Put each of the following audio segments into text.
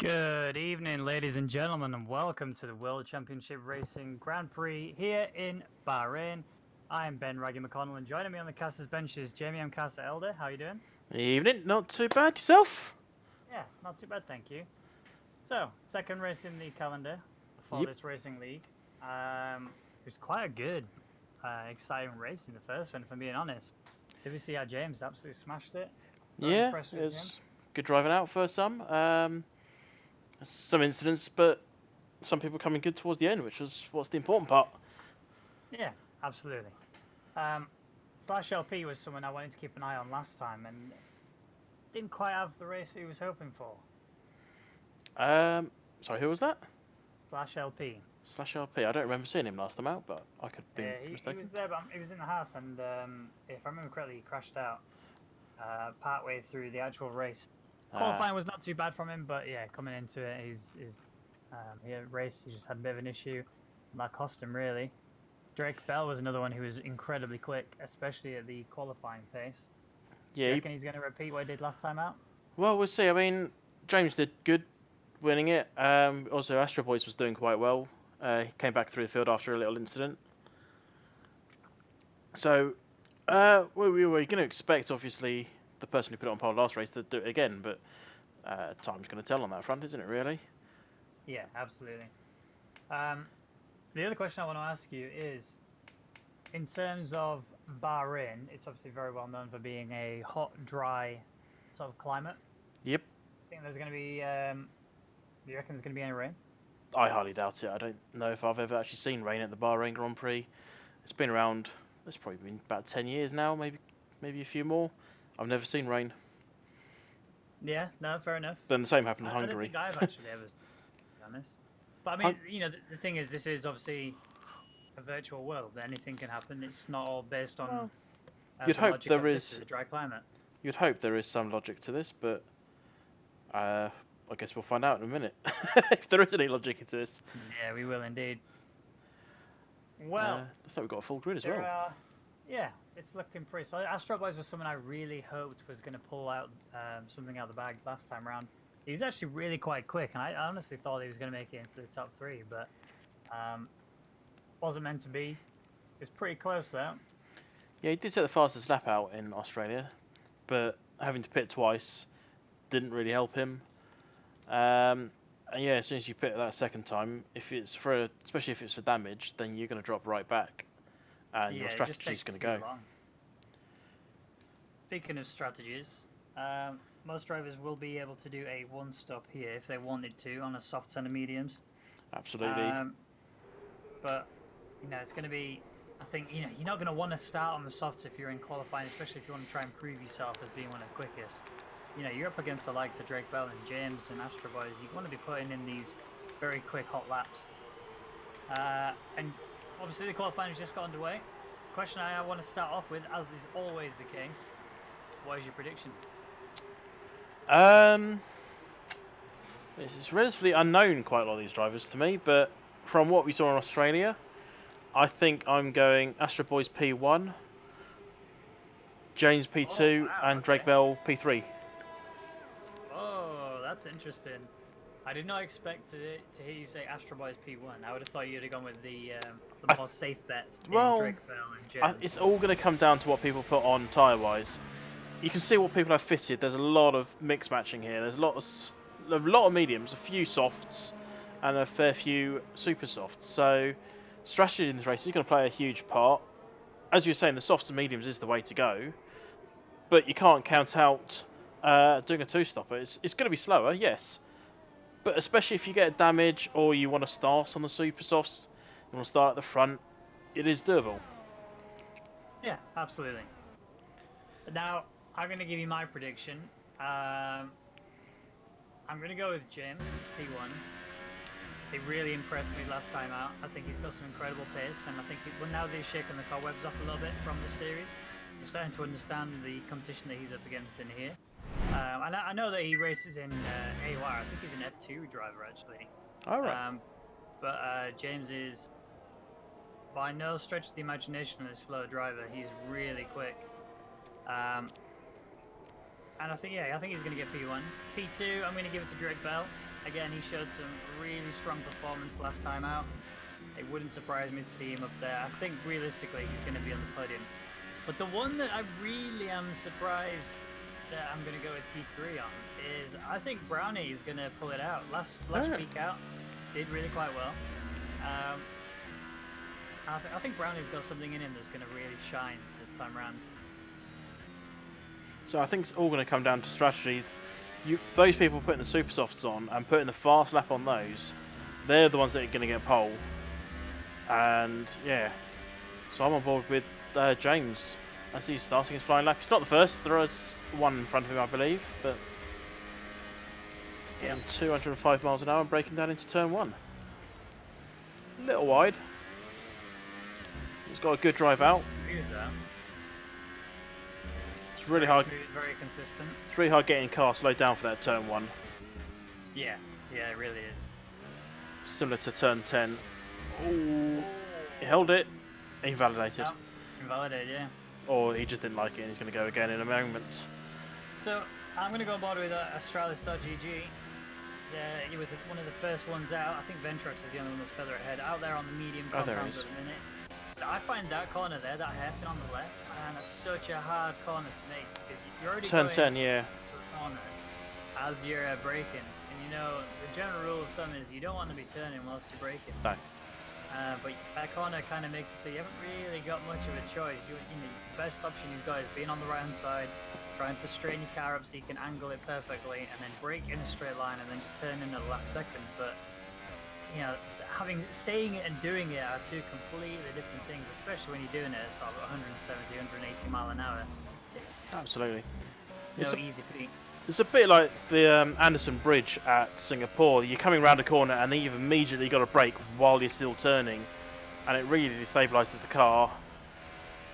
Good evening, ladies and gentlemen, and welcome to the World Championship Racing Grand Prix here in Bahrain. I am Ben Raggy McConnell, and joining me on the Caster's bench is Jamie M. Caster Elder. How are you doing? Evening, not too bad. Yourself? Yeah, not too bad, thank you. So, second race in the calendar for Yep. this racing league. It was quite a good, exciting race in the first one, if I'm being honest. Did we see how James absolutely smashed it? Very Yeah, impressed with him. it's good driving out for some. Some incidents, but some people coming good towards the end, which was what's the important part. Yeah, absolutely. Slash LP was someone I wanted to keep an eye on last time, and didn't quite have the race he was hoping for. Sorry, who was that? Slash LP. Slash LP. I don't remember seeing him last time out, but I could be He mistaken. was there, but he was in the house, and if I remember correctly, he crashed out partway through the actual race. Qualifying was not too bad from him, but yeah, coming into it, race, he just had a bit of an issue, and that cost him really. Drake Bell was another one who was incredibly quick, especially at the qualifying pace. Do Yeah. you reckon he's going to repeat what he did last time out? Well, we'll see. I mean, James did good winning it. Also, Astro Boys was doing quite well. He came back through the field after a little incident. So, we were going to expect, obviously, the person who put it on pole last race to do it again, but time's going to tell on that front, isn't it, really? Yeah, absolutely. The other question I want to ask you is, in terms of Bahrain, it's obviously very well known for being a hot, dry sort of climate. Yep. Think there's going to be, do you reckon there's going to be any rain? I highly doubt it. I don't know if I've ever actually seen rain at the Bahrain Grand Prix. It's been around, it's probably been about 10 years now, maybe a few more. I've never seen rain. Yeah, no, fair enough. Then the same happened in I don't Hungary. think I've actually ever, to be honest. But I mean, you know, the thing is, this is obviously a virtual world. Anything can happen. It's not all based on Well, you'd the hope logic there of this is. is a dry climate. You'd hope there is some logic to this, but I guess we'll find out in a minute if there is any logic into this. Yeah, we will indeed. Well, looks like we've got a full grid as well. Yeah, it's looking pretty solid. Astro Boys was someone I really hoped was going to pull out something out of the bag last time around. He's actually really quite quick, and I honestly thought he was going to make it into the top three, but wasn't meant to be. It's pretty close though. Yeah, he did set the fastest lap out in Australia, but having to pit twice didn't really help him. And yeah, as soon as you pit that second time, especially if it's for damage, then you're going to drop right back, and your strategy's going to go. Long. Speaking of strategies, most drivers will be able to do a one-stop here if they wanted to on a soft center mediums. Absolutely. But you know, it's going to be. I think you're not going to want to start on the softs if you're in qualifying, especially if you want to try and prove yourself as being one of the quickest. You're up against the likes of Drake Bell and James and Astro Boys. You want to be putting in these very quick hot laps. And obviously the qualifying has just got underway. Question I want to start off with, as is always the case, what is your prediction? It's relatively unknown, quite a lot of these drivers to me, but from what we saw in Australia, I think I'm going Astro Boys P1, James P2, and Drake Bell P3. Oh, that's interesting. I did not expect to hear you say Astro Boys P1. I would have thought you'd have gone with the more safe bets. Drake Bell and James. It's all going to come down to what people put on tyre-wise. You can see what people have fitted. There's a lot of mix matching here. There's a lot of mediums, a few softs, and a fair few super softs. So strategy in this race is going to play a huge part. As you were saying, the softs and mediums is the way to go, but you can't count out doing a two-stopper. It's going to be slower, yes, but especially if you get damage or you want to start on the super softs, you want to start at the front, it is doable. Yeah, absolutely. Now, I'm going to give you my prediction. I'm going to go with James, P1. He really impressed me last time out. I think he's got some incredible pace, and I think now that he's shaken the cobwebs off a little bit from the series, I'm starting to understand the competition that he's up against in here. And I know that he races in AOR. I think he's an F2 driver, actually. All right. But James is, by no stretch of the imagination, a slow driver. He's really quick. And I think he's going to get P1. P2, I'm going to give it to Drake Bell. Again, he showed some really strong performance last time out. It wouldn't surprise me to see him up there. I think realistically he's going to be on the podium. But the one that I really am surprised that I'm going to go with P3 on is I think Brownie is going to pull it out. Last week out, did really quite well. I think Brownie's got something in him that's going to really shine this time round. So I think it's all going to come down to strategy. Those people putting the super softs on and putting the fast lap on those, they're the ones that are going to get pole. And yeah, so I'm on board with James as he's starting his flying lap. He's not the first. There is one in front of him, I believe, but getting 205 miles an hour and breaking down into turn 1. A little wide. He's got a good drive out. It's really hard. Smooth, very consistent. It's really hard getting car slowed down for that turn 1. Yeah, it really is. Similar to turn 10. Ooh, he held it. Invalidated. Oh, invalidated, yeah. Or he just didn't like it and he's going to go again in a moment. So I'm going to go on board with Australis.gg. He was one of the first ones out. I think Ventrox is the only one that's further ahead. Out there on the medium compounds at the minute. I find that corner there, that hairpin on the left, and that's such a hard corner to make because you're already turn going 10, yeah. the corner as you're braking. And you know, the general rule of thumb is you don't want to be turning whilst you're braking. No. But that corner kind of makes it so you haven't really got much of a choice. You know, the best option you've got is being on the right hand side, trying to straighten your car up so you can angle it perfectly, and then brake in a straight line, and then just turn in at the last second. But you know, saying it and doing it are two completely different things, especially when you're doing it at sort of 170, 180 mile an hour. It's absolutely. It's no easy feat. It's a bit like the Anderson Bridge at Singapore. You're coming around a corner and then you've immediately got to brake while you're still turning, and it really destabilises the car.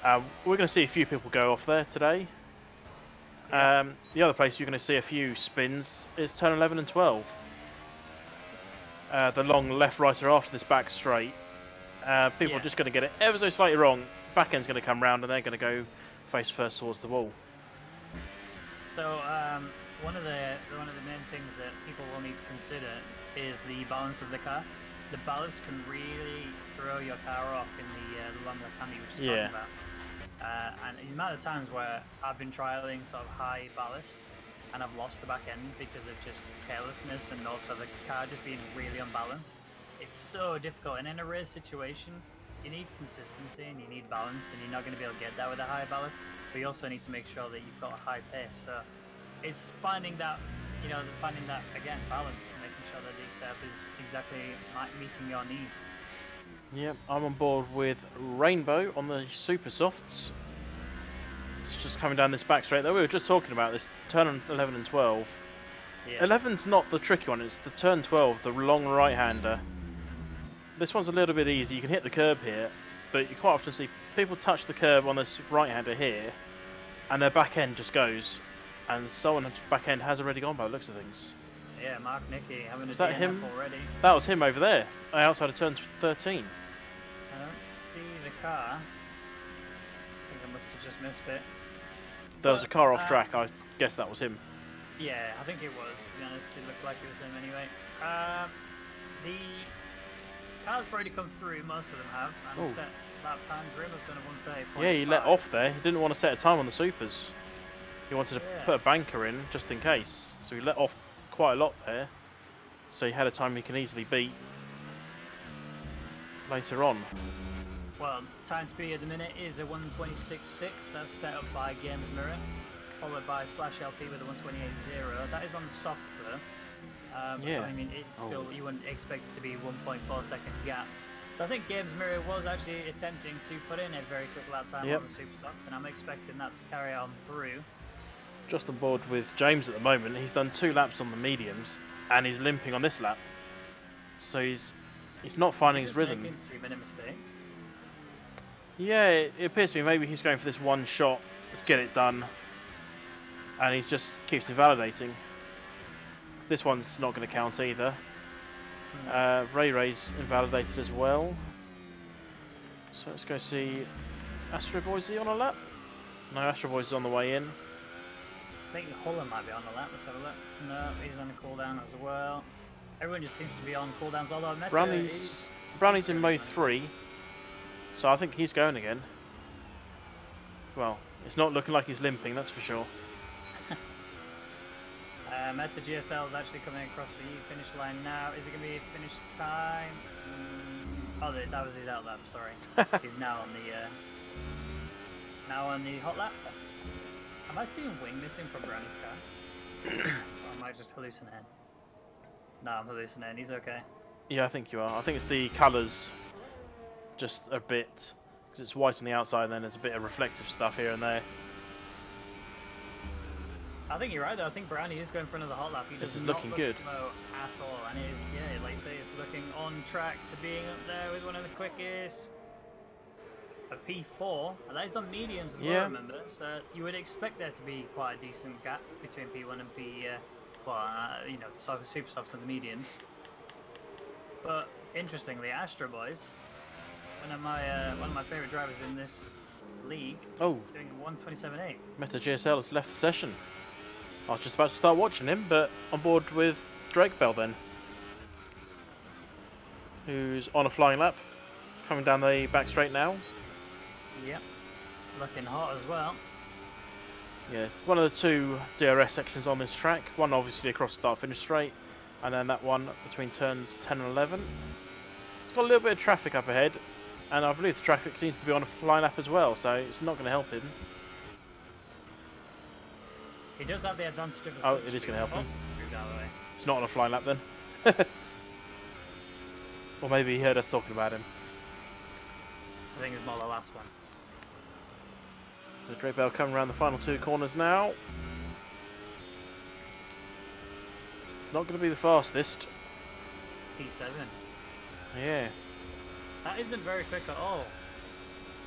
We're going to see a few people go off there today. Yeah. The other place you're going to see a few spins is turn 11 and 12. The long left-righter after this back straight. People are just going to get it ever so slightly wrong. Back end's going to come round and they're going to go face first towards the wall. So one of the main things that people will need to consider is the balance of the car. The ballast can really throw your car off in the long left-hand you were just talking about. And the amount of times where I've been trialing sort of high ballast and I've lost the back end because of just carelessness and also the car just being really unbalanced. It's so difficult, and in a race situation you need consistency and you need balance, and you're not going to be able to get that with a high ballast, but you also need to make sure that you've got a high pace. So it's finding that, again, balance and making sure that the setup is exactly meeting your needs. Yep, I'm on board with Rainbow on the super softs. It's just coming down this back straight though. We were just talking about this turn 11 and 12. Yeah. 11's not the tricky one, it's the turn 12, the long right-hander. This one's a little bit easy. You can hit the curb here, but you quite often see people touch the curb on this right-hander here, and their back end just goes. And someone's back end has already gone by the looks of things. Yeah, Mark Nicky having a that DNF him? already. That was him over there, outside of turn 13. I don't see the car. I think I must have just missed it. There was a car off track, I guess that was him. Yeah, I think it was, to be honest. It looked like it was him anyway. The cars have already come through, most of them have, and set lap times. Rainbow's done a 130.5. Yeah, he let off there. He didn't want to set a time on the supers. He wanted to put a banker in, just in case. So he let off quite a lot there. So he had a time he can easily beat later on. Well, time to beat at the minute is a 126.6. That's set up by Games Mirror, followed by /LP with a 128.0. That is on the soft though. I mean, it's still, you wouldn't expect it to be 1.4 second gap. So I think Games Mirror was actually attempting to put in a very quick lap time on the super softs, and I'm expecting that to carry on through. Just on board with James at the moment. He's done 2 laps on the mediums, and he's limping on this lap. So he's not finding his rhythm. Making 2-minute mistakes. Yeah, it appears to me maybe he's going for this one shot, let's get it done, and he just keeps invalidating. This one's not going to count either. Ray's invalidated as well. So let's go see Astro Boy. Is he on a lap? No, Astro Boy's on the way in. I think Holland might be on the lap. Let's have a look. No, he's on a cooldown as well. Everyone just seems to be on cooldowns, although Meta Brownie's in mode 3, so I think he's going again. Well, it's not looking like he's limping, that's for sure. Meta GSL is actually coming across the finish line now. Is it going to be finish time? Oh, that was his out lap. Sorry, he's now on the hot lap. Am I seeing wing missing from Brownie's car? Or am I just hallucinating? No, I'm hallucinating. He's okay. Yeah, I think you are. I think it's the colours, just a bit, because it's white on the outside, and then there's a bit of reflective stuff here and there. I think you're right though. I think Brownie is going for another hot lap. He does not look good. Slow at all, and it is, yeah, like you say, it's looking on track to being up there with one of the quickest. A P4, and that is on mediums as well. Remember, so you would expect there to be quite a decent gap between P1 and P, you know, super softs and the mediums. But interestingly, Astro Boys, one of my favorite drivers in this league, doing a 1:27.8. Meta GSL has left the session. I was just about to start watching him, but on board with Drake Bell then, who's on a flying lap, coming down the back straight now. Yep, looking hot as well. Yeah, one of the two DRS sections on this track. One obviously across start finish straight, and then that one between turns 10 and 11. It's got a little bit of traffic up ahead, and I believe the traffic seems to be on a flying lap as well, so it's not going to help him. He does have the advantage of a Oh, it is going to help him. Moved out of the way. It's not on a flying lap then. Or maybe he heard us talking about him. I think it's more the last one. So Drake Bell coming around the final two corners now. It's not going to be the fastest. P7. Yeah. That isn't very quick at all.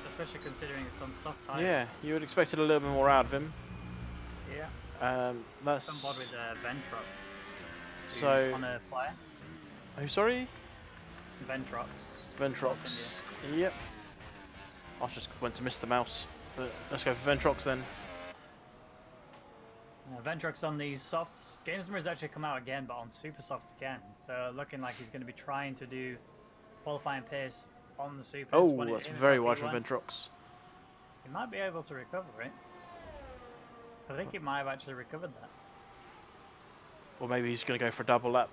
Especially considering it's on soft tyres. Yeah, you would expect a little bit more out of him. Yeah. That's on board with Ventrox. So on a flyer. Oh, sorry? Ventrox. Ventrox. Yep. I just went to miss the mouse, but let's go for Ventrox then. Ventrox on these softs. Gamesmer has actually come out again, but on super softs again. So looking like he's going to be trying to do qualifying pace on the supers. Oh, that's very wide from Ventrox. He might be able to recover it. I think he might have actually recovered that. Or maybe he's going to go for a double lap.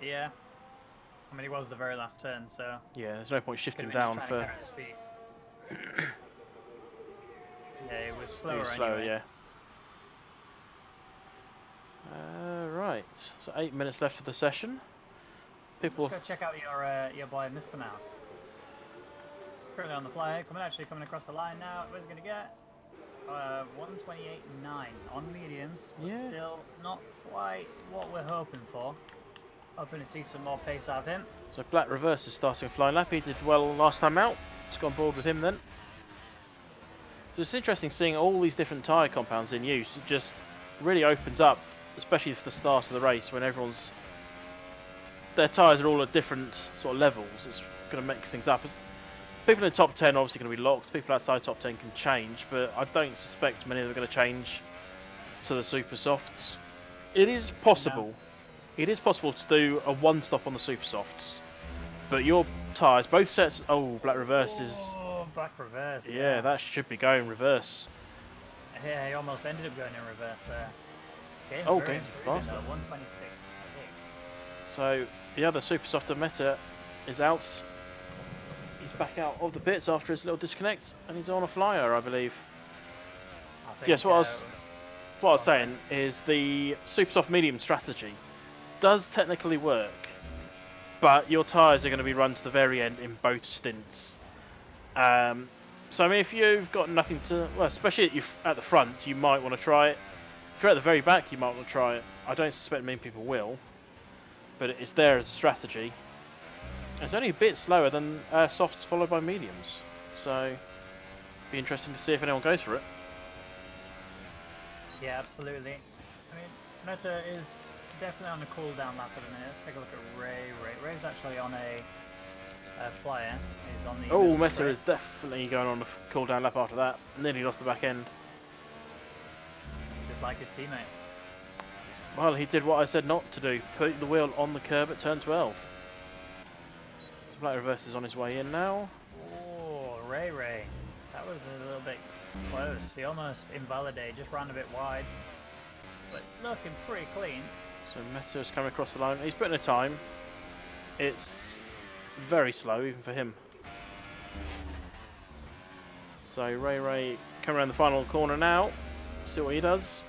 Yeah. I mean, he was the very last turn, so... Yeah, there's no point shifting down for... Yeah, it was slower anyway. Yeah. Right, so 8 minutes left of the session. Let's go check out your boy, Mr. Mouse. Currently on the fly, coming across the line now. Where's he going to get? 1:28.9 on mediums, but still not quite what we're hoping for. Hoping to see some more pace out of him. So Black Reverse is starting a flying lap. He did well last time out. Just got on board with him then. So it's interesting seeing all these different tyre compounds in use. It just really opens up, especially for the start of the race when their tyres are all at different sort of levels. It's going to mix things up. People in the top 10 are obviously going to be locked. People outside top 10 can change, but I don't suspect many of them are going to change to the super softs. It is possible. No. It is possible to do a one stop on the super softs, but your tyres, both sets. Oh, Black Reverse is. Oh, Black Reverse. Yeah, that should be going reverse. Yeah, he almost ended up going in reverse there. Game's faster. 1:26. So the other super softer Meta is out. He's back out of the pits after his little disconnect, and he's on a flyer, I believe. Yes, what I was saying is the super soft medium strategy does technically work, but your tyres are going to be run to the very end in both stints. So I mean, if you've got nothing to, well, especially at the front, you might want to try it. If you're at the very back, you might want to try it. I don't suspect many people will, but it's there as a strategy. It's only a bit slower than softs followed by mediums, so be interesting to see if anyone goes for it. Yeah, absolutely. I mean, Meta is definitely on a cooldown lap at the minute. Let's take a look at Ray. Ray's actually on a flyer. He's on the. Oh, Meta is definitely going on a cooldown lap after that. Nearly lost the back end. Just like his teammate. Well, he did what I said not to do. Put the wheel on the curb at turn 12. So Black Reverse is on his way in now. Oh, Ray. That was a little bit close. He almost invalidated, just ran a bit wide. But it's looking pretty clean. So Meta's coming across the line. He's putting a time. It's very slow, even for him. So Ray coming around the final corner now. See what he does.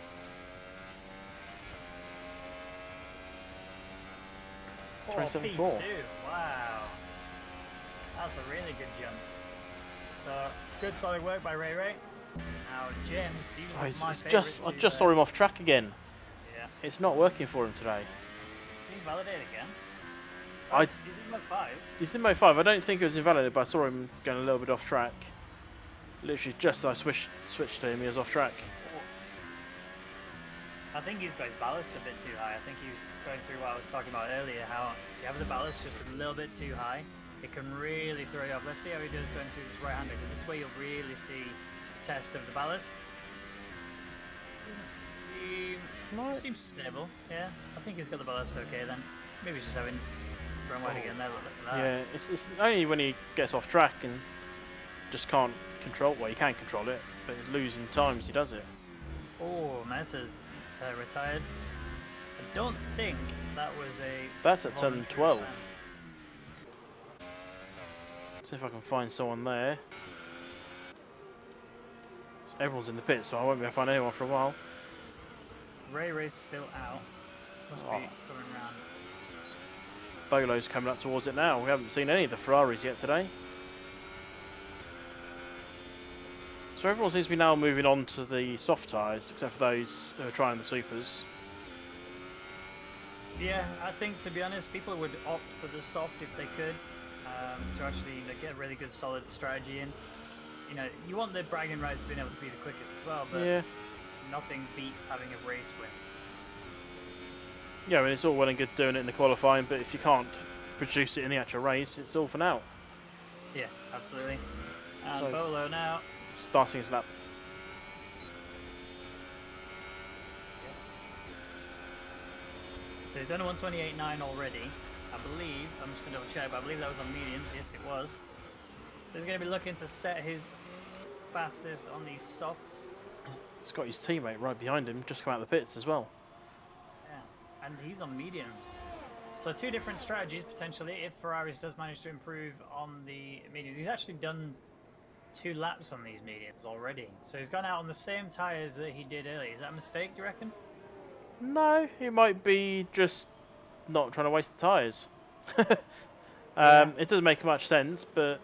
Oh, 27.4. P2. Wow. That's a really good jump. So, good solid work by Ray. Now, James, he was my favourite. I just saw him off track again. Yeah. It's not working for him today. Is he invalidated again? He's in mode 5. He's in mode 5. I don't think it was invalidated, but I saw him going a little bit off track. Literally, just as I switched to him, he was off track. I think he's got his ballast a bit too high. I think he's going through what I was talking about earlier, how you have the ballast just a little bit too high. It can really throw you off. Let's see how he does going through this right-hander, because this is where you'll really see the test of the ballast. He seems stable, yeah. I think he's got the ballast okay then. Maybe he's just having run wide again there, look at that. Yeah, it's only when he gets off track and just can't control, well, he can control it, but he's losing times he does it. Oh, Meta's retired. I don't think that was a... That's at turn 12. Time. See if I can find someone there. So everyone's in the pit, so I won't be able to find anyone for a while. Ray's still out. Must be coming round. Bolo's coming up towards it now. We haven't seen any of the Ferraris yet today. So everyone seems to be now moving on to the soft tyres, except for those who are trying the supers. Yeah, I think to be honest, people would opt for the soft if they could, to actually get a really good solid strategy in. You know, you want the bragging rights being able to be the quickest as well, but yeah, nothing beats having a race win. Yeah, I mean, it's all well and good doing it in the qualifying, but if you can't produce it in the actual race, it's all for now. Yeah, absolutely. And So, Bolo now. Starting his lap. Yes. So he's done a 128.9 already. I believe, I'm just going to double check, but I believe that was on mediums. Yes, it was. So he's going to be looking to set his fastest on these softs. He's got his teammate right behind him, just come out of the pits as well. Yeah, and he's on mediums. So two different strategies potentially if Ferraris does manage to improve on the mediums. He's actually done 2 laps on these mediums already. So he's gone out on the same tyres that he did earlier. Is that a mistake, do you reckon? No, he might be just not trying to waste the tyres. It doesn't make much sense, but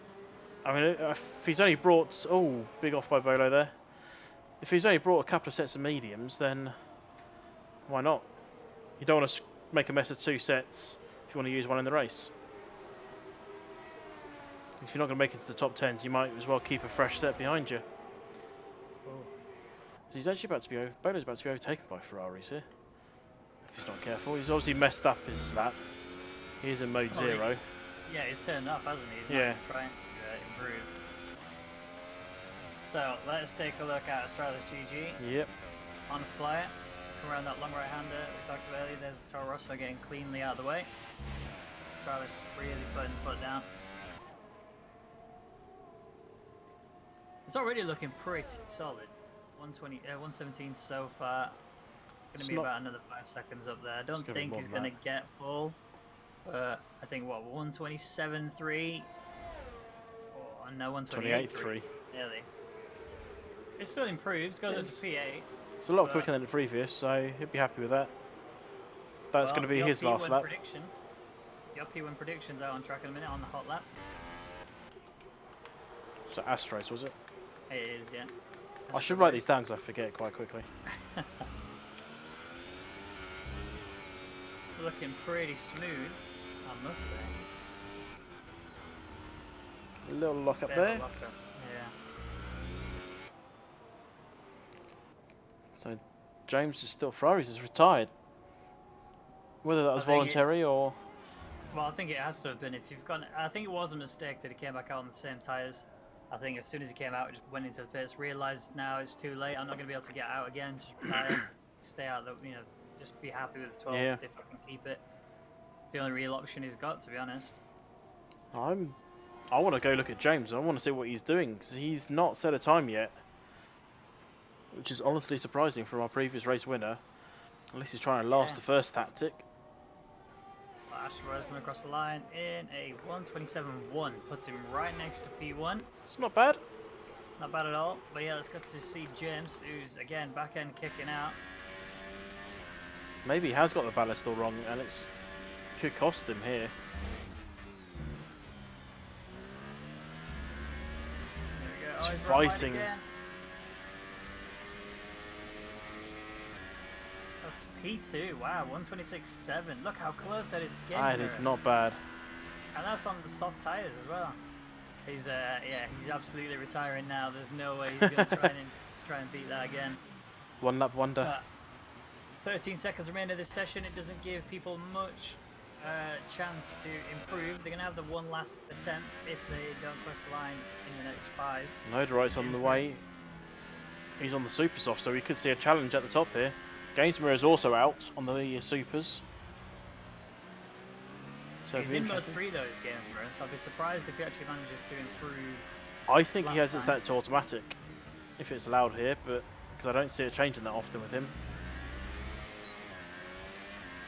I mean, if he's only brought... Oh, big off by Bolo there. If he's only brought a couple of sets of mediums, then why not? You don't want to make a mess of 2 sets if you want to use one in the race. If you're not going to make it to the top 10s, you might as well keep a fresh set behind you. Oh. So he's actually about to be Bolo's about to be overtaken by Ferraris here. If he's not careful. He's obviously messed up his lap. He's in mode 0. Yeah, he's turned off, hasn't he? He's not trying to improve. So, let's take a look at Australis GG. Yep. On a flyer. Come around that long right-hander we talked about earlier. There's the Toro Rosso getting cleanly out of the way. Australis really putting the foot down. It's already looking pretty solid. 117 so far. Going to be about another 5 seconds up there. I don't think he's going to get full. I think, what, 127.3? Oh, no, 128.3. Nearly. It still improves, goes up to P8. It's a lot quicker than the previous, so he'll be happy with that. That's going to be his last lap. Your P1 prediction's out on track in a minute on the hot lap. So Astros, was it? It is, yeah. I should write these down because I forget quite quickly. Looking pretty smooth, I must say. A little lock up there. Yeah. So James is still Ferraris is retired. Whether that was voluntary or... Well, I think it has to have been. If you've gone, I think it was a mistake that he came back out on the same tyres. I think as soon as he came out, just went into the pits, realised now it's too late. I'm not going to be able to get out again. Just retire, stay out. You know, just be happy with 12th Yeah. if I can keep it. It's the only real option he's got, to be honest. I want to go look at James. I want to see what he's doing because he's not set a time yet, which is honestly surprising from our previous race winner. At least he's trying to last the first tactic. Well, Asteroid's coming across the line in a 1:27.1, puts him right next to P1. It's not bad. Not bad at all. But yeah, let's go to see James, who's again back end kicking out. Maybe he has got the ballast all wrong, and it could cost him here. There we go. He's He's run wide fighting. again. That's P2. Wow, 1:26.7. Look how close that is to Games That is not bad. And that's on the soft tyres as well. He's yeah, he's absolutely retiring now. There's no way he's gonna try and beat that again. One lap wonder. 13 seconds remain of this session. It doesn't give people much chance to improve. They're gonna have the one last attempt if they don't cross the line in the next 5. Noderite's on the way. He's on the super soft, so we could see a challenge at the top here. Gainsborough is also out on the supers. So He's in mode 3 though, is Gainsborough, so I'll be surprised if he actually manages to improve. I think he has it time. set to automatic, if it's allowed here, but because I don't see it changing that often with him.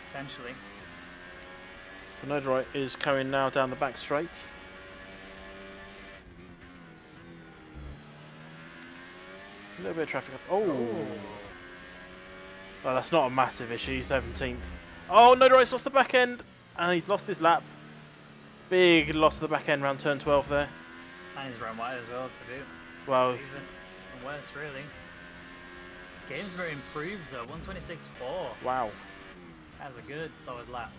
Potentially. So Noderite is coming now down the back straight. A little bit of traffic up. Oh, that's not a massive issue. He's 17th. Oh, Noderite's lost the back end, and he's lost his lap. Big loss to the back end round turn 12 there. And he's run wide as well to do. Well, even worse really. Gainsborough improves though, 1:26.4. Wow. That's a good solid lap.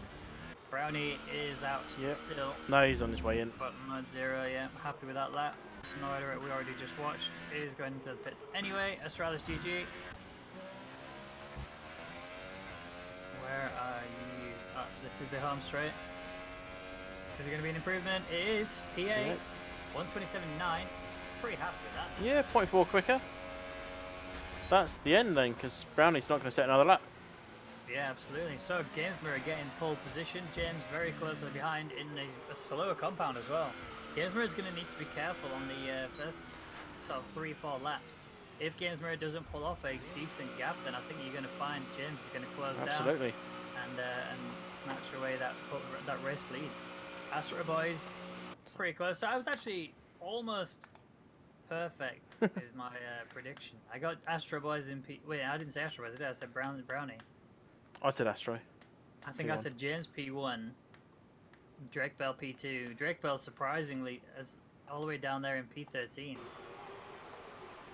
Brownie is out still. No, he's on his way in. But mode 0, yeah, happy with that lap. Noderite we already just watched is going into the pits anyway. Australis GG. Where are you? This is the home straight. Is it going to be an improvement? It is. PA, 1:27.9. Pretty happy with that. Yeah, 0.4 quicker. That's the end then, because Brownie's not going to set another lap. Yeah, absolutely. So Gainsborough getting pole position. James very closely behind in a slower compound as well. Gainsborough is going to need to be careful on the first sort of 3-4 laps. If Gainsborough doesn't pull off a decent gap, then I think you're going to find James is going to close Absolutely. down and snatch away that race lead. Astro Boys, pretty close. So I was actually almost perfect with my prediction. I got Astro Boys in P. Wait, I didn't say Astro Boys, did I? I said Brownie. I said Astro. I think P1. I said James P1, Drake Bell P2. Drake Bell surprisingly is all the way down there in P13.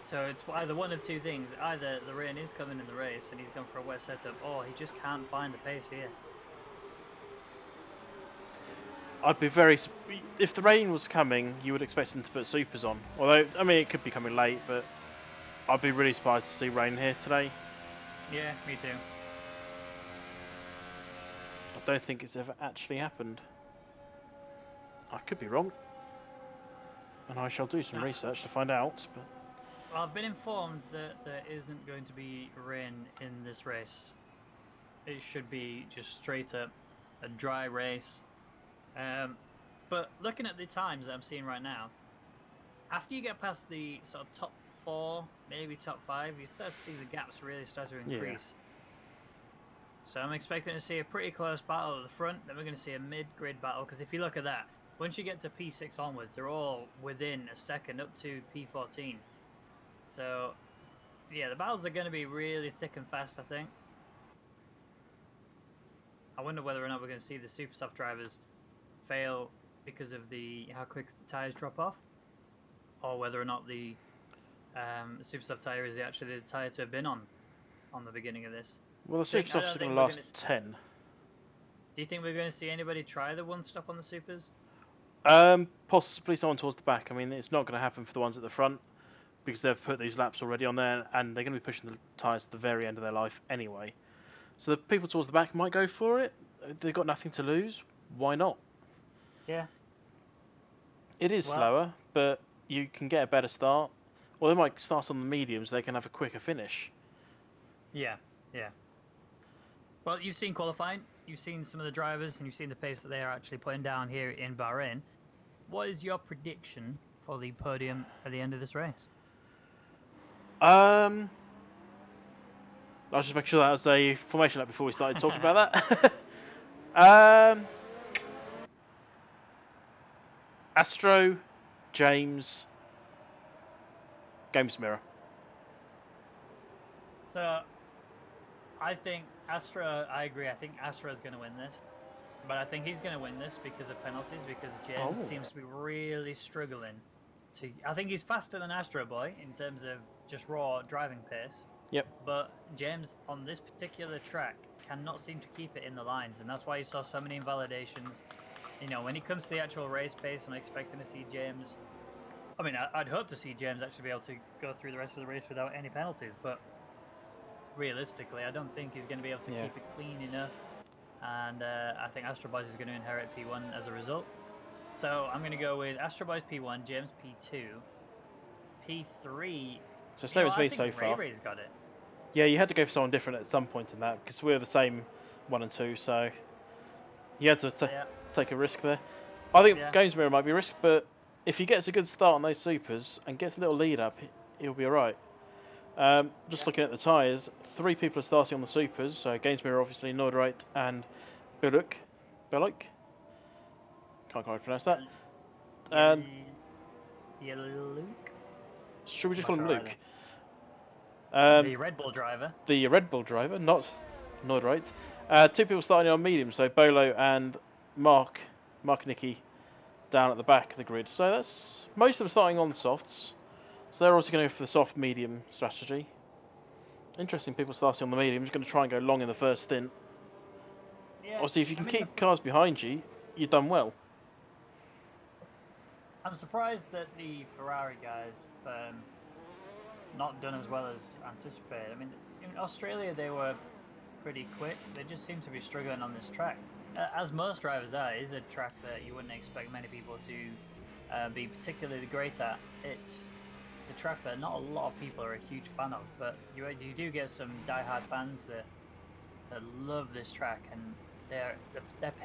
So it's either one of two things. Either the rain is coming in the race and he's gone for a wet setup, or he just can't find the pace here. I'd be very... If the rain was coming, you would expect him to put supers on. Although, I mean, it could be coming late, but I'd be really surprised to see rain here today. Yeah, me too. I don't think it's ever actually happened. I could be wrong. And I shall do some research to find out, but... Well, I've been informed that there isn't going to be rain in this race. It should be just straight up a dry race. But looking at the times that I'm seeing right now, after you get past the sort of top 4, maybe top 5, you start to see the gaps really start to increase. Yeah. So I'm expecting to see a pretty close battle at the front, then we're going to see a mid-grid battle, because if you look at that, once you get to P6 onwards, they're all within a second up to P14. So, yeah, the battles are going to be really thick and fast, I think. I wonder whether or not we're going to see the super soft drivers fail because of how quick the tyres drop off, or whether or not the super soft tyre is actually the tyre to have been on the beginning of this. Well, the super softs are going to last 10. Do you think we're going to see anybody try the one stop on the supers? Possibly someone towards the back. I mean, it's not going to happen for the ones at the front, because they've put these laps already on there, and they're going to be pushing the tyres to the very end of their life anyway. So the people towards the back might go for it. They've got nothing to lose. Why not? Yeah. It is slower, but you can get a better start. Or they might start on the mediums, they can have a quicker finish. Yeah, yeah. Well, you've seen qualifying, you've seen some of the drivers, and you've seen the pace that they are actually putting down here in Bahrain. What is your prediction for the podium at the end of this race? I'll just make sure that was a formation lap before we started talking about that. Astro, James, Games Mirror. So, I think Astra, I agree, I think Astra is going to win this. But I think he's going to win this because of penalties, because James seems to be really struggling. I think he's faster than Astro Boy in terms of just raw driving pace. Yep. But James, on this particular track, cannot seem to keep it in the lines, and that's why you saw so many invalidations. You know, when it comes to the actual race pace, I'm expecting to see James... I mean, I'd hope to see James actually be able to go through the rest of the race without any penalties, but realistically, I don't think he's going to be able to keep it clean enough. And I think Astro Boys is going to inherit P1 as a result. So I'm going to go with Astro Boys P1, James P2, P3. So same as me so far. Ray Ray's got it. Yeah, you had to go for someone different at some point in that because we're the same 1 and 2, so you had to take a risk there. I think Games Mirror might be a risk, but if he gets a good start on those supers and gets a little lead up, he'll be alright. Just looking at the tyres, 3 people are starting on the supers, so Games Mirror obviously, Nordreit and Biluk. Can't quite pronounce that. And Luke? Should we just call him Luke? The Red Bull driver. The Red Bull driver, not Nordreit. 2 people starting on medium, so Bolo and Mark Nicky down at the back of the grid. So that's most of them starting on the softs. So they're also going to go for the soft medium strategy. Interesting people starting on the medium. Just going to try and go long in the first stint. Yeah, obviously, if you can keep cars behind you, you've done well. I'm surprised that the Ferrari guys not done as well as anticipated. I mean, in Australia they were pretty quick. They just seem to be struggling on this track. As most drivers are, it is a track that you wouldn't expect many people to be particularly great at. It's a track that not a lot of people are a huge fan of, but you do get some die-hard fans that love this track, and their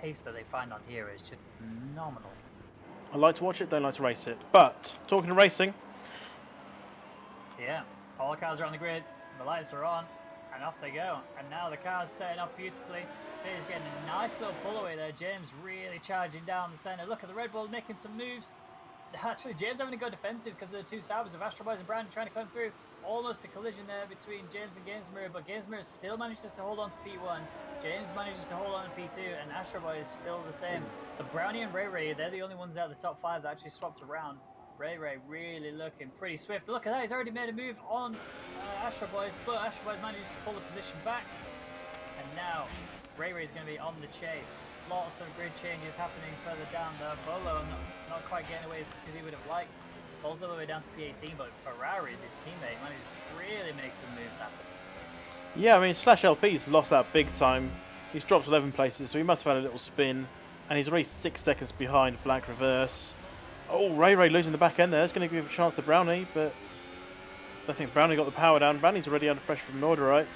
pace that they find on here is just phenomenal. I like to watch it, don't like to race it. But talking of racing, yeah, all the cars are on the grid, the lights are on, and off they go. And now the car's setting off beautifully. So he's getting a nice little pull away there. James really charging down the centre. Look at the Red Bull making some moves. Actually, James having to go defensive because of the 2 Saubers of Astro Boys and Brandon trying to come through. Almost a collision there between James and Games Mirror, but Games Mirror still manages to hold on to P1. James manages to hold on to P2, and Astro Boy is still the same. So Brownie and Ray, they're the only ones out of the top 5 that actually swapped around. Ray really looking pretty swift. Look at that, he's already made a move on Astro Boys, but Astro Boys manages to pull the position back. And now Ray is going to be on the chase. Lots of grid changes happening further down there. Bolo not quite getting away as much as he would have liked. Falls all the way down to P18, but Ferrari's his teammate manages to really make some moves happen. Yeah, I mean, Slash LP's lost that big time. He's dropped 11 places, so he must have had a little spin. And he's already 6 seconds behind Black Reverse. Oh, Ray losing the back end there. It's going to give a chance to Brownie, but I think Brownie got the power down. Brownie's already under pressure from Norderite.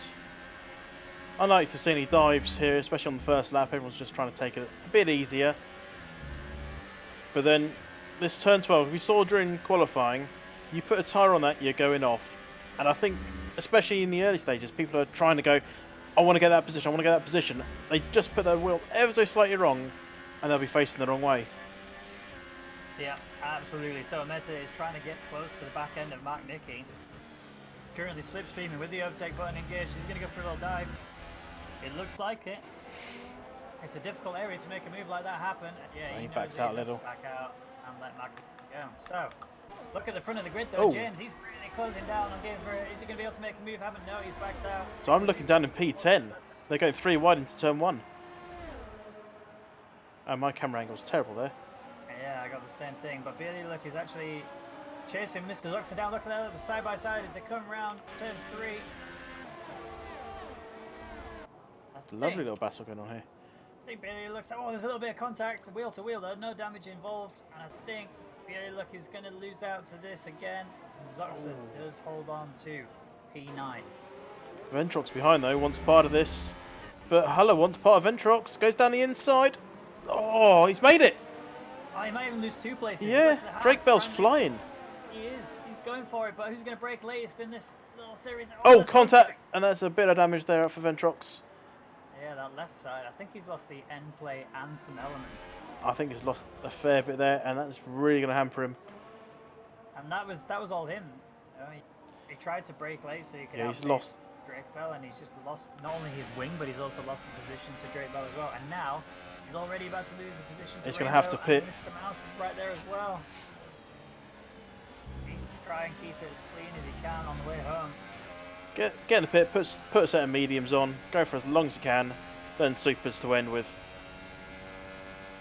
I like to see any dives here, especially on the first lap. Everyone's just trying to take it a bit easier. But then, this turn 12, we saw during qualifying, you put a tyre on that, you're going off. And I think, especially in the early stages, people are trying to go, I want to get that position, I want to get that position. They just put their wheel ever so slightly wrong, and they'll be facing the wrong way. Yeah, absolutely. So Meta is trying to get close to the back end of Mark Nicky. Currently slipstreaming with the overtake button engaged. He's going to go for a little dive. It looks like it. It's a difficult area to make a move like that happen. Yeah, he backs out a little. Back out and let Mark go. So, look at the front of the grid though. James, he's really closing down on Games Mirror. Is he going to be able to make a move happen? No, he's backed out. So I'm looking down in P10. They're going 3 wide into turn 1. And my camera angle's terrible there. Yeah, I got the same thing. But Billy, look, is actually chasing Mr. Zuxer down. Look at that, the side by side as they come round turn 3. Lovely little battle going on here. I think Billy looks like, there's a little bit of contact, wheel to wheel though, no damage involved. And I think Billy look is going to lose out to this again. And Zuxer does hold on to P9. Ventrox behind though, wants part of this. but Huller wants part of Ventrox. Goes down the inside. Oh, he's made it. Oh, he might even lose 2 places. Yeah, Drake Bell's flying. He is. He's going for it, but who's going to break latest in this little series? Oh, contact! And that's a bit of damage there for Ventrox. Yeah, that left side. I think he's lost the end play and some element. I think he's lost a fair bit there, and that's really going to hamper him. And that was all him. You know, he tried to break late so he could he's lost Drake Bell, and he's just lost not only his wing, but he's also lost the position to Drake Bell as well. And now he's already about to lose the position to he's going to have to pit. Mr. Mouse is right there as well. He needs to try and keep it as clean as he can on the way home. Get in the pit, put a set of mediums on, go for as long as you can, then supers to end with.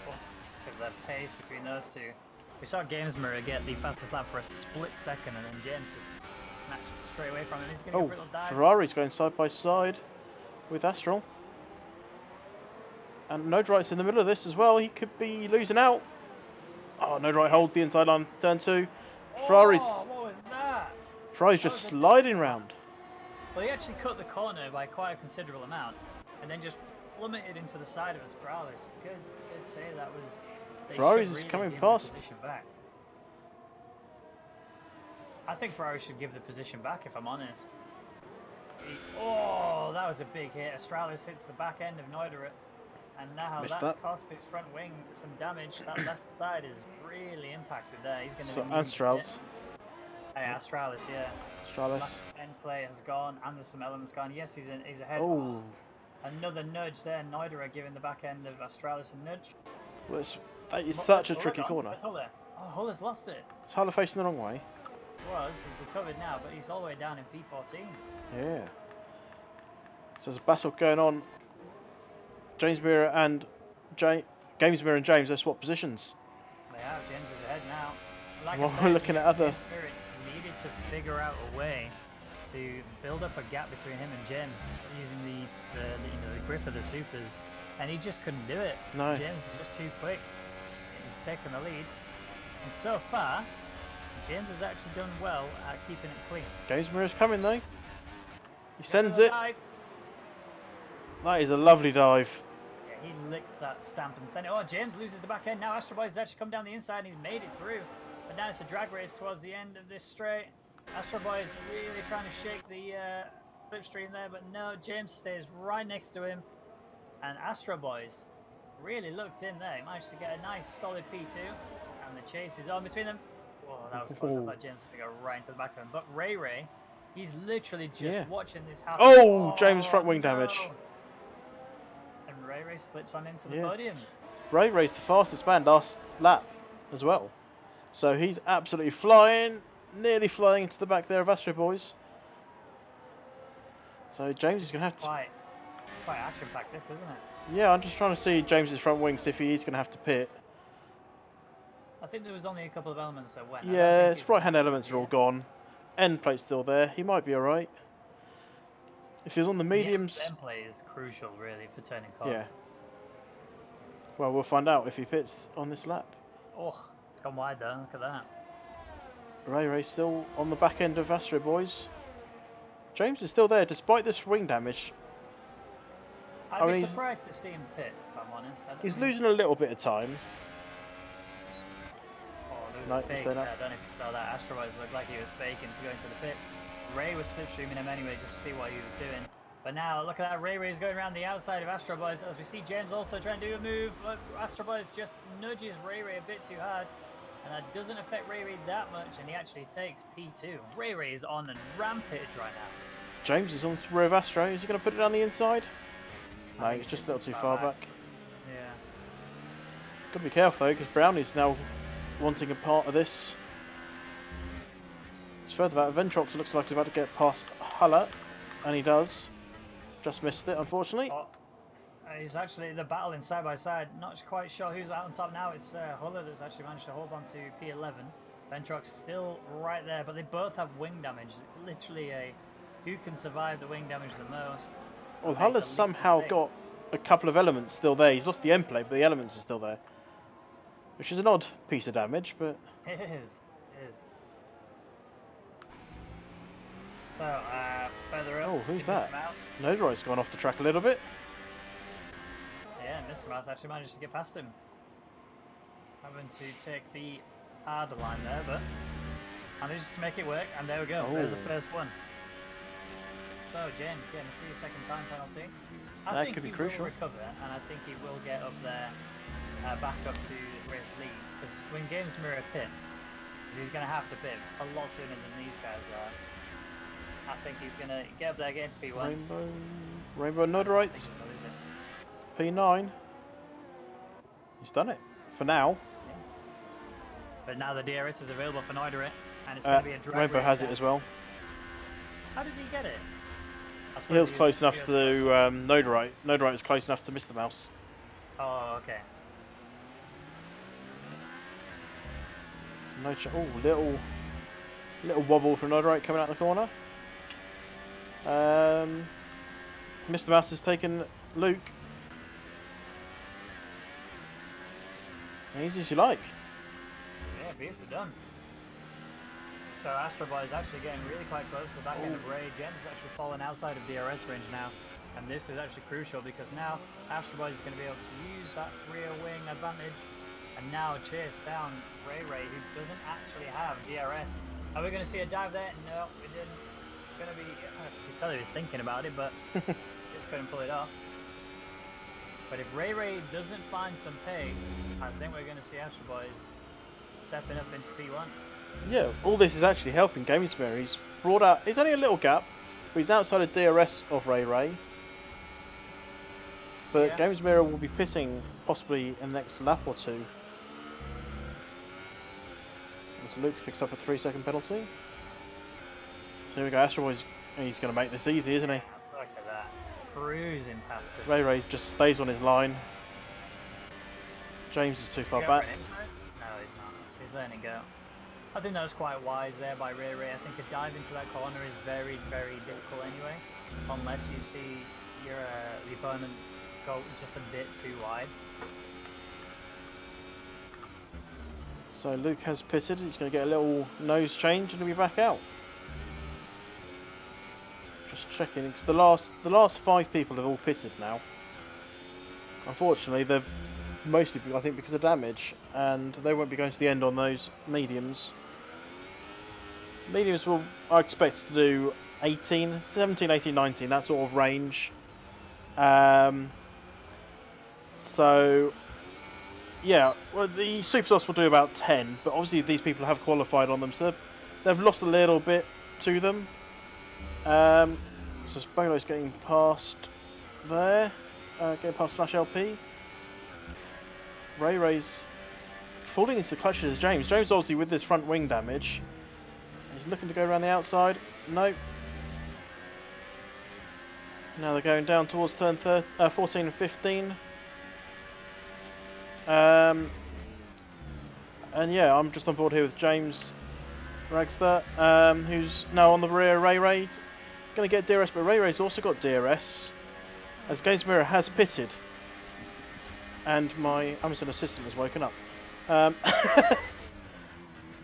Oh, look at that pace between those two. We saw Games Mirror get the fastest lap for a split second, and then James just snatched it straight away from him. He's going to go for a little dive. Ferrari's going side by side with Astral. And Nodrite's in the middle of this as well. He could be losing out. Oh, Nodrite holds the inside on turn 2. Ferrari's. Oh, what was that? Ferrari's just sliding round. Well, he actually cut the corner by quite a considerable amount, and then just plummeted into the side of Astralis. Good say that was. Ferrari's is coming past. Back. I think Ferrari should give the position back, if I'm honest. Oh, that was a big hit. Astralis hits the back end of Noiderit, and now that's cost its front wing some damage. That left side is really impacted there. He's going to. So Astralis. Hey, Astralis, yeah. Astralis. End play has gone, and there's some elements gone. Yes, he's ahead. Oh. Another nudge there. Noidera giving the back end of Astralis a nudge. Well, that is such a tricky corner. Where's Huller? Oh, Huller's lost it. Is Huller facing the wrong way? He was. He's recovered now, but he's all the way down in P14. Yeah. So there's a battle going on. Games Mirror and James, they swap positions. They have. James is ahead now. Like well, I said, we're looking at other. Spirit needed to figure out a way to build up a gap between him and James using the grip of the supers, and he just couldn't do it. No. James is just too quick. He's taken the lead, and so far, James has actually done well at keeping it clean. Games Mirror's coming though. He sends it. Dive. That is a lovely dive. Yeah, he licked that stamp and sent it. Oh, James loses the back end. Now Astro Boy's actually come down the inside and he's made it through. But now it's a drag race towards the end of this straight. Astro Boy is really trying to shake the slipstream there, but no, James stays right next to him. And Astro Boy's really looked in there. He managed to get a nice solid P2. And the chase is on between them. Whoa, that was close. I thought James was going to go right into the back of him. But Ray, he's literally just watching this happen. Oh, James front wing damage. And Ray slips on into the podiums. Ray's the fastest man last lap as well. So he's absolutely flying, nearly flying into the back there of Astro Boys. So James is going to have to... Quite action-packed this, isn't it? Yeah, I'm just trying to see James's front wing, see if he is going to have to pit. I think there was only a couple of elements that went. Yeah, his right-hand elements are all gone. End plate's still there. He might be alright. If he's on the mediums... end plate is crucial, really, for turning cars. Yeah. Well, we'll find out if he pits on this lap. Oh, it's gone wide though. Look at that. Ray still on the back end of Astro Boys. James is still there, despite this wing damage. I'd be surprised to see him pit, if I'm honest. He's losing a little bit of time. Oh, there was a fake there. I don't know if you saw that. Astro Boys looked like he was faking to go into the pits. Ray was slipstreaming him anyway, just to see what he was doing. But now, look at that. Ray is going around the outside of Astro Boys as we see James also trying to do a move. Look, Astro Boys just nudges Ray a bit too hard. And that doesn't affect Ray that much, and he actually takes P2. Ray is on a rampage right now. James is on the rear of Astro. Is he going to put it down the inside? No, he's just a little too far back. Yeah. Got to be careful though, because Brownie's now wanting a part of this. It's further back. Ventrox looks like he's about to get past Huller, and he does. Just missed it, unfortunately. Oh. He's actually the battle in side by side. Not quite sure who's out on top now. It's Huller that's actually managed to hold on to P11. Ventrox still right there, but they both have wing damage. Literally who can survive the wing damage the most. Well, Huller's somehow got a couple of elements still there. He's lost the end plate, but the elements are still there. Which is an odd piece of damage, but... It is. So, further up... Oh, who's that? Nodorite's gone off the track a little bit. Mr. Mouse actually managed to get past him. Having to take the harder line there, but managed to make it work, and there we go. There's the first one. So James getting a 3-second time penalty. I think he will recover, and I think he will get up there, back up to race lead. Because when Games Mirror pit, he's going to have to pit a lot sooner than these guys are. I think he's going to get up there, get into P1. Rainbow nod right. P9. He's done it for now. Yeah. But now the DRS is available for Noiderate, and it's going to be a drag Rainbow race has down. it as well. How did he get it? He was close enough to Noderite. Noderite was close enough to Mr. Mouse. Oh, okay. So no little wobble from Noderite coming out the corner. Mr. Mouse has taken Luke. Easy as you like. Yeah, beautifully done. So Astro Boy is actually getting really quite close to the back end of Ray. James is actually falling outside of DRS range now. And this is actually crucial because now Astro Boy is going to be able to use that rear wing advantage and now chase down Ray, who doesn't actually have DRS. Are we going to see a dive there? No, we didn't. It's going to be... I could tell he was thinking about it, but just couldn't pull it off. But if Ray doesn't find some pace, I think we're going to see Astro Boys stepping up into P1. Yeah, all this is actually helping GamesMirror. He's brought out... It's only a little gap, but he's outside of DRS of Ray. But yeah. GamesMirror will be pitting possibly in the next lap or two. And so Luke picks up a 3-second penalty. So here we go, Astro Boy's... He's going to make this easy, isn't he? Look at that. Cruising past it. Ray just stays on his line. James is too far back. No, he's not. He's letting it go. I think that was quite wise there by Ray. I think a dive into that corner is very, very difficult anyway, unless you see your the opponent go just a bit too wide. So Luke has pitted. He's going to get a little nose change and he'll be back out. Just checking, because the last 5 people have all pitted now. Unfortunately, they've mostly, I think, because of damage, and they won't be going to the end on those mediums. Mediums will, I expect to do 17, 18, 19, that sort of range. So, yeah, well, the Supersofts will do about 10, but obviously these people have qualified on them, so they've lost a little bit to them. So Spanglo's getting past there, getting past Flash LP. Ray's falling into the clutches of James. James obviously with this front wing damage. He's looking to go around the outside. Nope. Now they're going down towards turn 14 and 15. And yeah, I'm just on board here with James Ragster, who's now on the rear. Ray's going to get DRS, but Ray's also got DRS, as GamesMirror has pitted. And my Amazon assistant has woken up.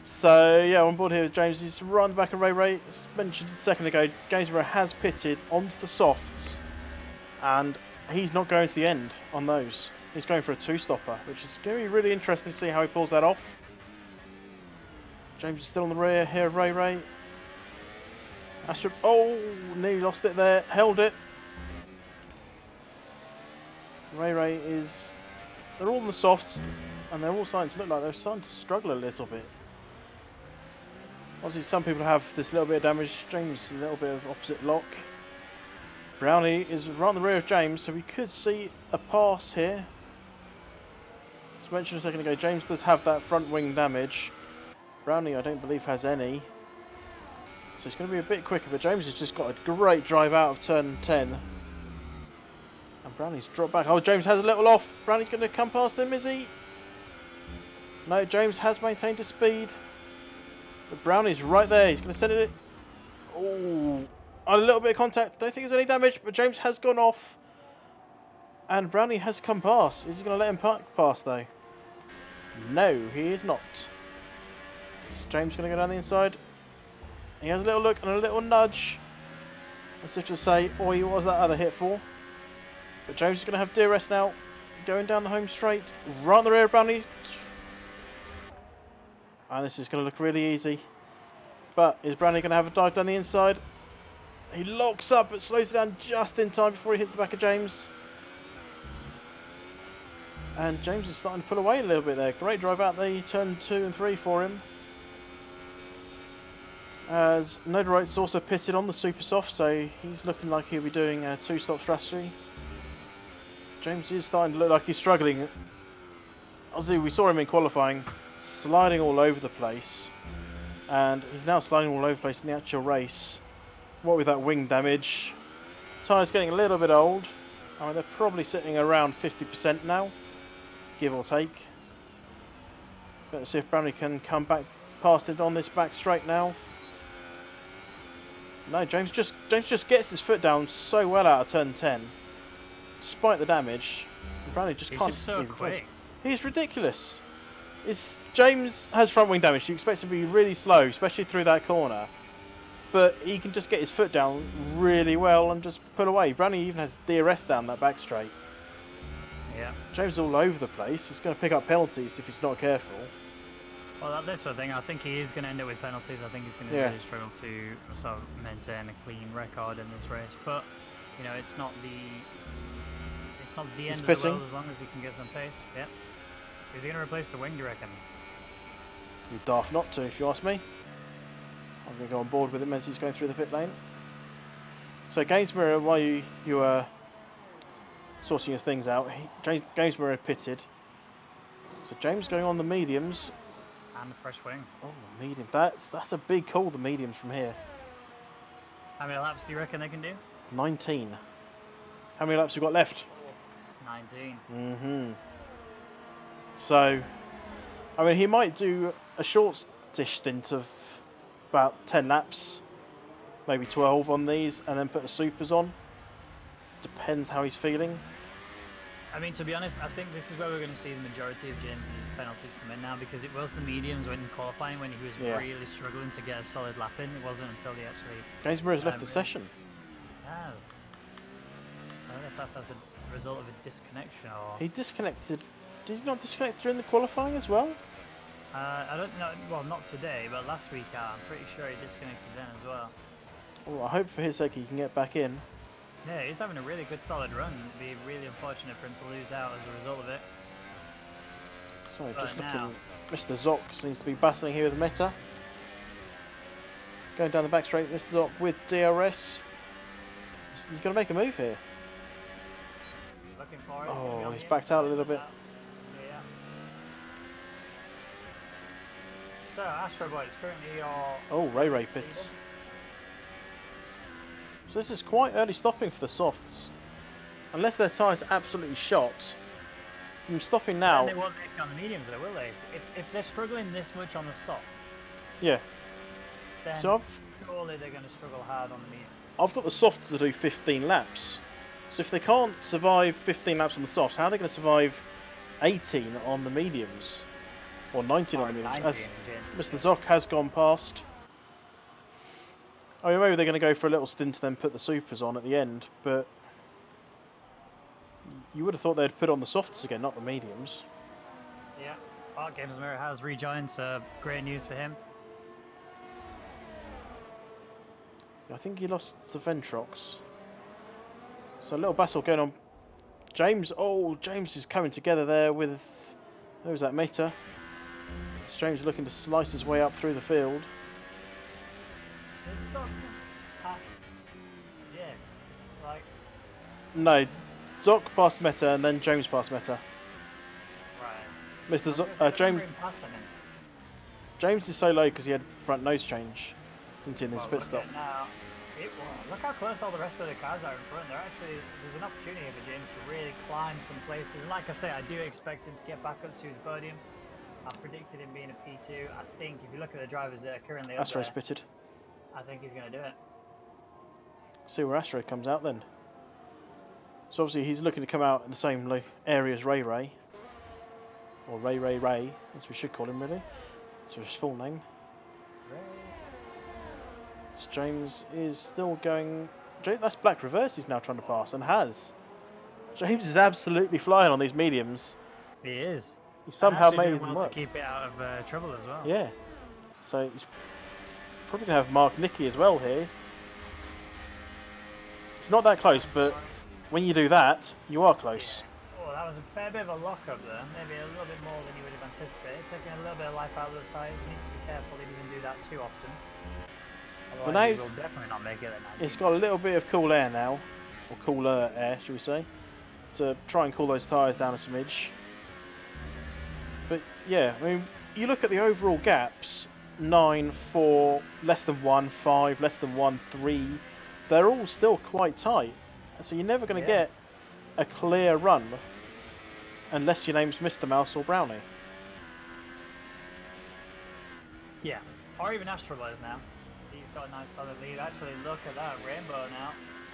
So yeah, on board here with James. He's right on the back of Ray. As mentioned a second ago, GamesMirror has pitted onto the softs, and he's not going to the end on those. He's going for a 2-stopper, which is going to be really interesting to see how he pulls that off. James is still on the rear here of Ray. Astro, oh, nearly lost it there, held it. Ray is, they're all on the softs, and they're all starting to look like they're starting to struggle a little bit. Obviously some people have this little bit of damage, James a little bit of opposite lock. Brownie is right on the rear of James, so we could see a pass here. As mentioned a second ago, James does have that front wing damage. Brownie I don't believe has any. So it's going to be a bit quicker, but James has just got a great drive out of turn 10. And Brownie's dropped back. Oh, James has a little off. Brownie's going to come past him, is he? No, James has maintained his speed. But Brownie's right there. He's going to send it. Oh, a little bit of contact. Don't think there's any damage, but James has gone off. And Brownie has come past. Is he going to let him pass, though? No, he is not. Is James going to go down the inside? He has a little look and a little nudge. As if to say, oi, what was that other hit for? But James is going to have DRS now. going down the home straight, right on the rear of Brownie. And this is going to look really easy. But is Brownie going to have a dive down the inside? He locks up but slows it down just in time before he hits the back of James. And James is starting to pull away a little bit there. Great drive out the turn 2 and 3 for him. As Nodorite's also pitted on the super soft, so he's looking like he'll be doing a 2-stop strategy. James is starting to look like he's struggling. Obviously, we saw him in qualifying, sliding all over the place, and he's now sliding all over the place in the actual race. What with that wing damage, tyres getting a little bit old. I mean, they're probably sitting around 50% now, give or take. But let's see if Brownie can come back past it on this back straight now. No, James just gets his foot down so well out of turn 10, despite the damage. Brownie just can't. He's just so quick. He's ridiculous. James has front wing damage. You expect him to be really slow, especially through that corner. But he can just get his foot down really well and just pull away. Brownie even has DRS down that back straight. Yeah. James is all over the place. He's going to pick up penalties if he's not careful. Well, that's the thing. I think he is going to end up with penalties. I think he's going to really struggle to sort of maintain a clean record in this race. But you know, it's not the end of the world as long as he can get some pace. Yeah. Is he going to replace the wing? Do you reckon? You're daft not to, if you ask me. I'm going to go on board with him as he's going through the pit lane. So Gainsborough, while you are sorting his things out, Gainsborough pitted. So James going on the mediums. And the fresh wing. Oh, medium. That's a big call, the mediums from here. How many laps do you reckon they can do? 19. How many laps have we got left? 19. Mm-hmm. So, I mean, he might do a short-ish stint of about 10 laps, maybe 12 on these, and then put the supers on. Depends how he's feeling. I mean, to be honest, I think this is where we're going to see the majority of James's penalties come in now, because it was the mediums when qualifying when he was really struggling to get a solid lap in. It wasn't until he actually... Gainsborough's left the session. Has. I don't know if that's as a result of a disconnection or... He disconnected. Did he not disconnect during the qualifying as well? I don't know. Well, not today, but last week I'm pretty sure he disconnected then as well. Well, I hope for his sake he can get back in. Yeah, he's having a really good solid run. It'd be really unfortunate for him to lose out as a result of it. So just looking, Mr. Zoc seems to be battling here with Meta. Going down the back straight, Mr. Zoc with DRS. He's going to make a move here. Looking for it. Oh, he's backed out a little bit. Yeah. So, Astro Boy is currently your... Oh, Ray pits. So this is quite early stopping for the softs. Unless their tyres are absolutely shot. I'm stopping now. Then they won't make it on the mediums though, will they? If they're struggling this much on the soft, yeah. then So surely they're going to struggle hard on the medium. I've got the softs to do 15 laps. So if they can't survive 15 laps on the softs, how are they going to survive 18 on the mediums? Or 19 on the mediums? As Mr. Zoc has gone past. I mean, maybe they're going to go for a little stint and then put the supers on at the end, but you would have thought they'd put on the softs again, not the mediums. Yeah, Art Games Mirror has rejoined, so great news for him. I think he lost to Ventrox. So a little battle going on. James is coming together there with... Who's that, Meta? James looking to slice his way up through the field. Yeah, like... No, Zoc past Meta and then James past Meta. Right. Mr. James. James is so low because he had front nose change into in this pit stop. Now, look how close all the rest of the cars are in front. There's an opportunity for James to really climb some places. And like I say, I do expect him to get back up to the podium. I predicted him being a P2. I think if you look at the drivers that are currently up Astro's there, pitted. I think he's going to do it. See where Astro comes out then. So obviously he's looking to come out in the same area as Ray. Or Ray, as we should call him really. So his full name. Ray. So James is still going... That's Black Reverse he's now trying to pass, and has. James is absolutely flying on these mediums. He is. He And somehow actually made doing them well to work. keep it out of trouble as well. Yeah. So he's probably going to have Mark Nicky as well here. It's not that close, but when you do that, you are close. Yeah. Oh, that was a fair bit of a lock-up there. Maybe a little bit more than you would have anticipated. Taking a little bit of life out of those tyres. He needs to be careful he doesn't do that too often. Well, Otherwise, now he will definitely not make it at 19. it's got a little bit of cool air now, or cooler air, should we say, to try and cool those tyres down a smidge. But yeah, I mean, you look at the overall gaps, 9, 4, less than 1, 5, less than 1, 3, they're all still quite tight. So you're never going to get a clear run unless your name's Mr. Mouse or Brownie. Yeah, or even Astro Boys now. He's got a nice solid lead. Actually, look at that Rainbow now.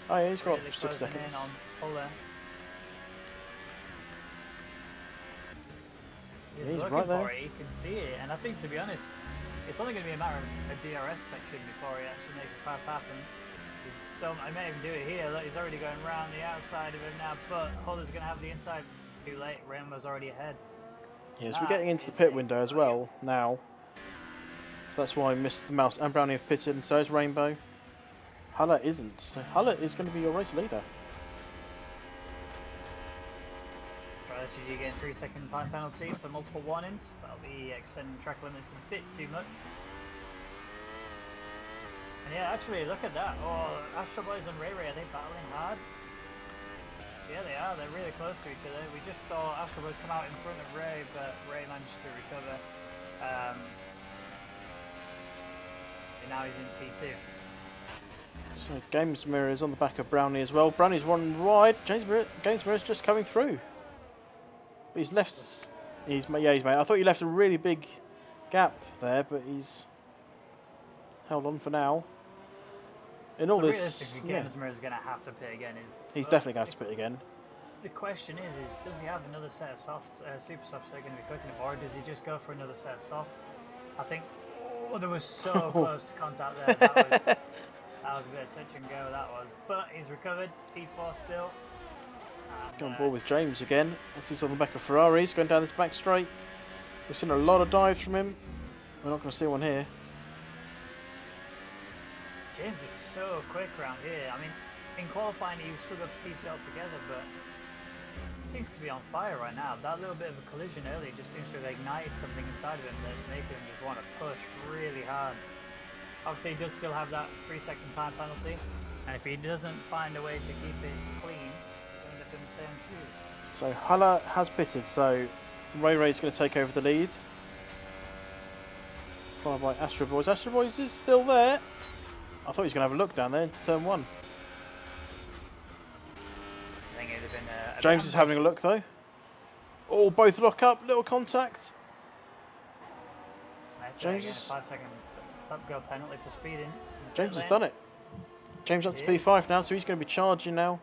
Oh yeah, he's got Really 6 closing seconds. in on Fuller. He's He's looking right there. for it. He can see it, and I think, to be honest, it's only going to be a matter of a DRS section before he actually makes the pass happen. I may even do it here. Look, he's already going round the outside of him now, but Huller's going to have the inside. Too late. Rainbow's already ahead. Yes, we're getting into the pit window as well now. So that's why Mr. Mouse and Brownie have pitted, and so is Rainbow. Huller isn't. So Huller is going to be your race leader. Strategy getting 3-second time penalty for multiple warnings. That'll be extending track limits a bit too much. And yeah, actually, look at that. Oh, Astro Boys and Ray, are they battling hard? Yeah, they are. They're really close to each other. We just saw Astro Boys come out in front of Ray, but Ray managed to recover. And now he's in P2. So Games Mirror is on the back of Brownie as well. Brownie's one wide. Games Mirror is just coming through. But he's left. He's made. I thought he left a really big gap there, but he's held on for now. In all this, realistically, Games Mirror is going to have to pit again. He's definitely going to pit again. The question is does he have another set of softs, super softs that are going to be quick enough, or does he just go for another set of softs? I think. Oh, there was so close to contact there. That was a bit of touch and go. That was, but he's recovered. P4 still. Going on board with James again. As he's on the back of Ferraris, going down this back straight. We've seen a lot of dives from him. We're not going to see one here. James is so quick around here. I mean, in qualifying he struggled to piece it all together, but he seems to be on fire right now. That little bit of a collision earlier just seems to have ignited something inside of him that's making him just want to push really hard. Obviously, he does still have that 3-second time penalty, and if he doesn't find a way to keep it clean, he'll end up in the same shoes. So Huller has pitted, so Ray's going to take over the lead. Followed by Astro Boys. Astro Boys is still there. I thought he was going to have a look down there into turn 1. I think it'd have been James is having a look though. Oh, both lock up, little contact. James again, 5-second up go penalty for speeding. James has done it. James up to P5 now, so he's going to be charging now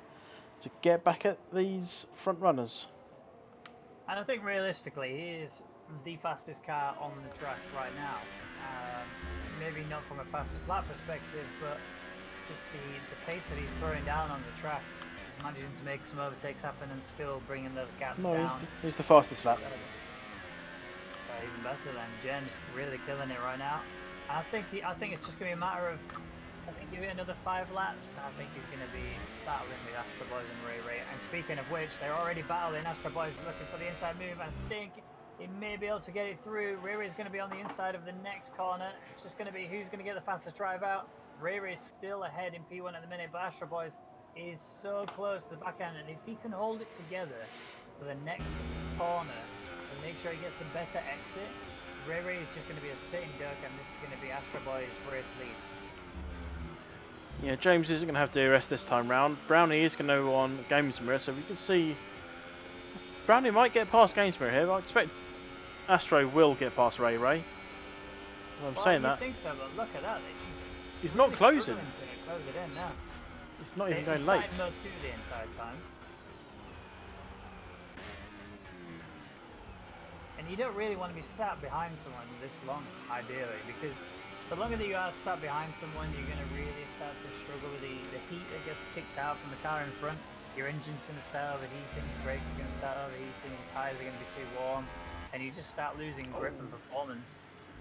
to get back at these front runners. And I think realistically, he is the fastest car on the track right now. Maybe not from a fastest lap perspective, but just the pace that he's throwing down on the track. He's managing to make some overtakes happen and still bringing those gaps down. He's the fastest lap. Even better than James, really killing it right now. And I think it's just going to be a matter of, I think give it another 5 laps. I think he's going to be battling with Astro Boys and Ray. And speaking of which, they're already battling. Astro Boys is looking for the inside move. I think he may be able to get it through. Ray is going to be on the inside of the next corner. It's just going to be who's going to get the fastest drive out. Ray is still ahead in P1 at the minute, but Astro Boys is so close to the back end. And if he can hold it together for the next corner and make sure he gets the better exit, Ray is just going to be a sitting duck, and this is going to be Astro Boys' race lead. Yeah, James isn't going to have DRS this time round. Brownie is going to go on Games Mirror, so we can see Brownie might get past Games Mirror here, but I expect Astro will get past Ray. I'm saying that. I think so, but look at that. He's not closing. To close it in now. He's not even going late. He's no 2 the entire time. And you don't really want to be sat behind someone this long, ideally, because the longer that you are sat behind someone, you're going to really start to struggle with the heat that gets kicked out from the car in front. your engine's going to start overheating, your brakes are going to start overheating, your tyres are going to be too warm, and you just start losing grip and performance.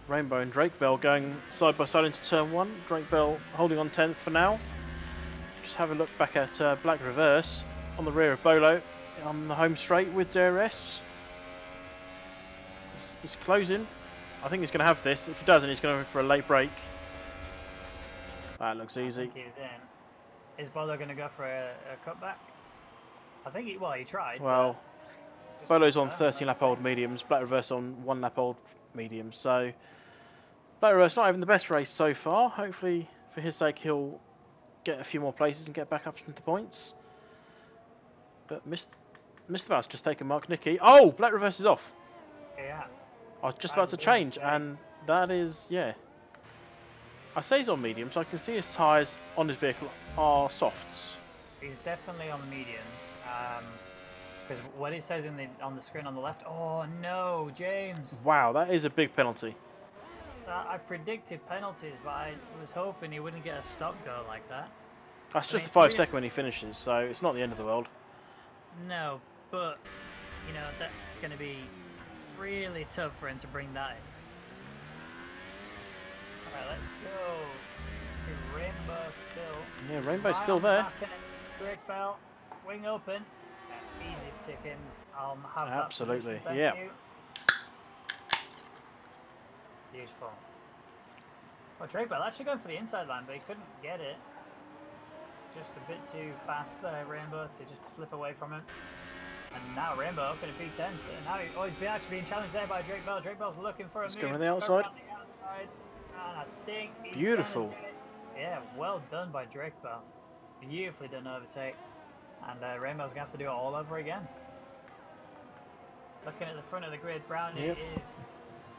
Rainbow and Drake Bell going side by side into turn 1. Drake Bell holding on 10th for now. Just have a look back at Black Reverse on the rear of Bolo on the home straight with DRS. He's closing. I think he's going to have this. If he doesn't, he's going to go for a late break. That looks easy. I think he's in. Is Bolo going to go for a cutback? I think he tried. Well, Bolo's on 13 lap old mediums, Black Reverse on 1 lap old mediums. So Black Reverse not having the best race so far. Hopefully, for his sake, he'll get a few more places and get back up into the points. But Mr. Mouse just taken Mark Nicky. Oh, Black Reverse is off. Yeah. I was just about to change, and that is, yeah. I say he's on mediums, so I can see his tyres on his vehicle are softs. He's definitely on the mediums. Because what it says on the screen on the left. Oh no, James! Wow, that is a big penalty. So I predicted penalties, but I was hoping he wouldn't get a stop go like that. That's just the 5 second when he finishes, so it's not the end of the world. No, but you know that's going to be really tough for him to bring that in. Alright, let's go. Rainbow still. Yeah, Rainbow's still there. Brake belt, wing open. Easy tickings. I'll have absolutely, that position, yeah. thank you. Beautiful. Well, Drake Bell actually going for the inside line, but he couldn't get it. Just a bit too fast there, Rainbow, to just slip away from him. And now Rainbow up in a P10. So now he's actually being challenged there by Drake Bell. Drake Bell's looking for a move. Going on the outside. And I think he's beautiful. Yeah, well done by Drake Bell. Beautifully done overtake. And Rainbow's going to have to do it all over again. Looking at the front of the grid, Brownie is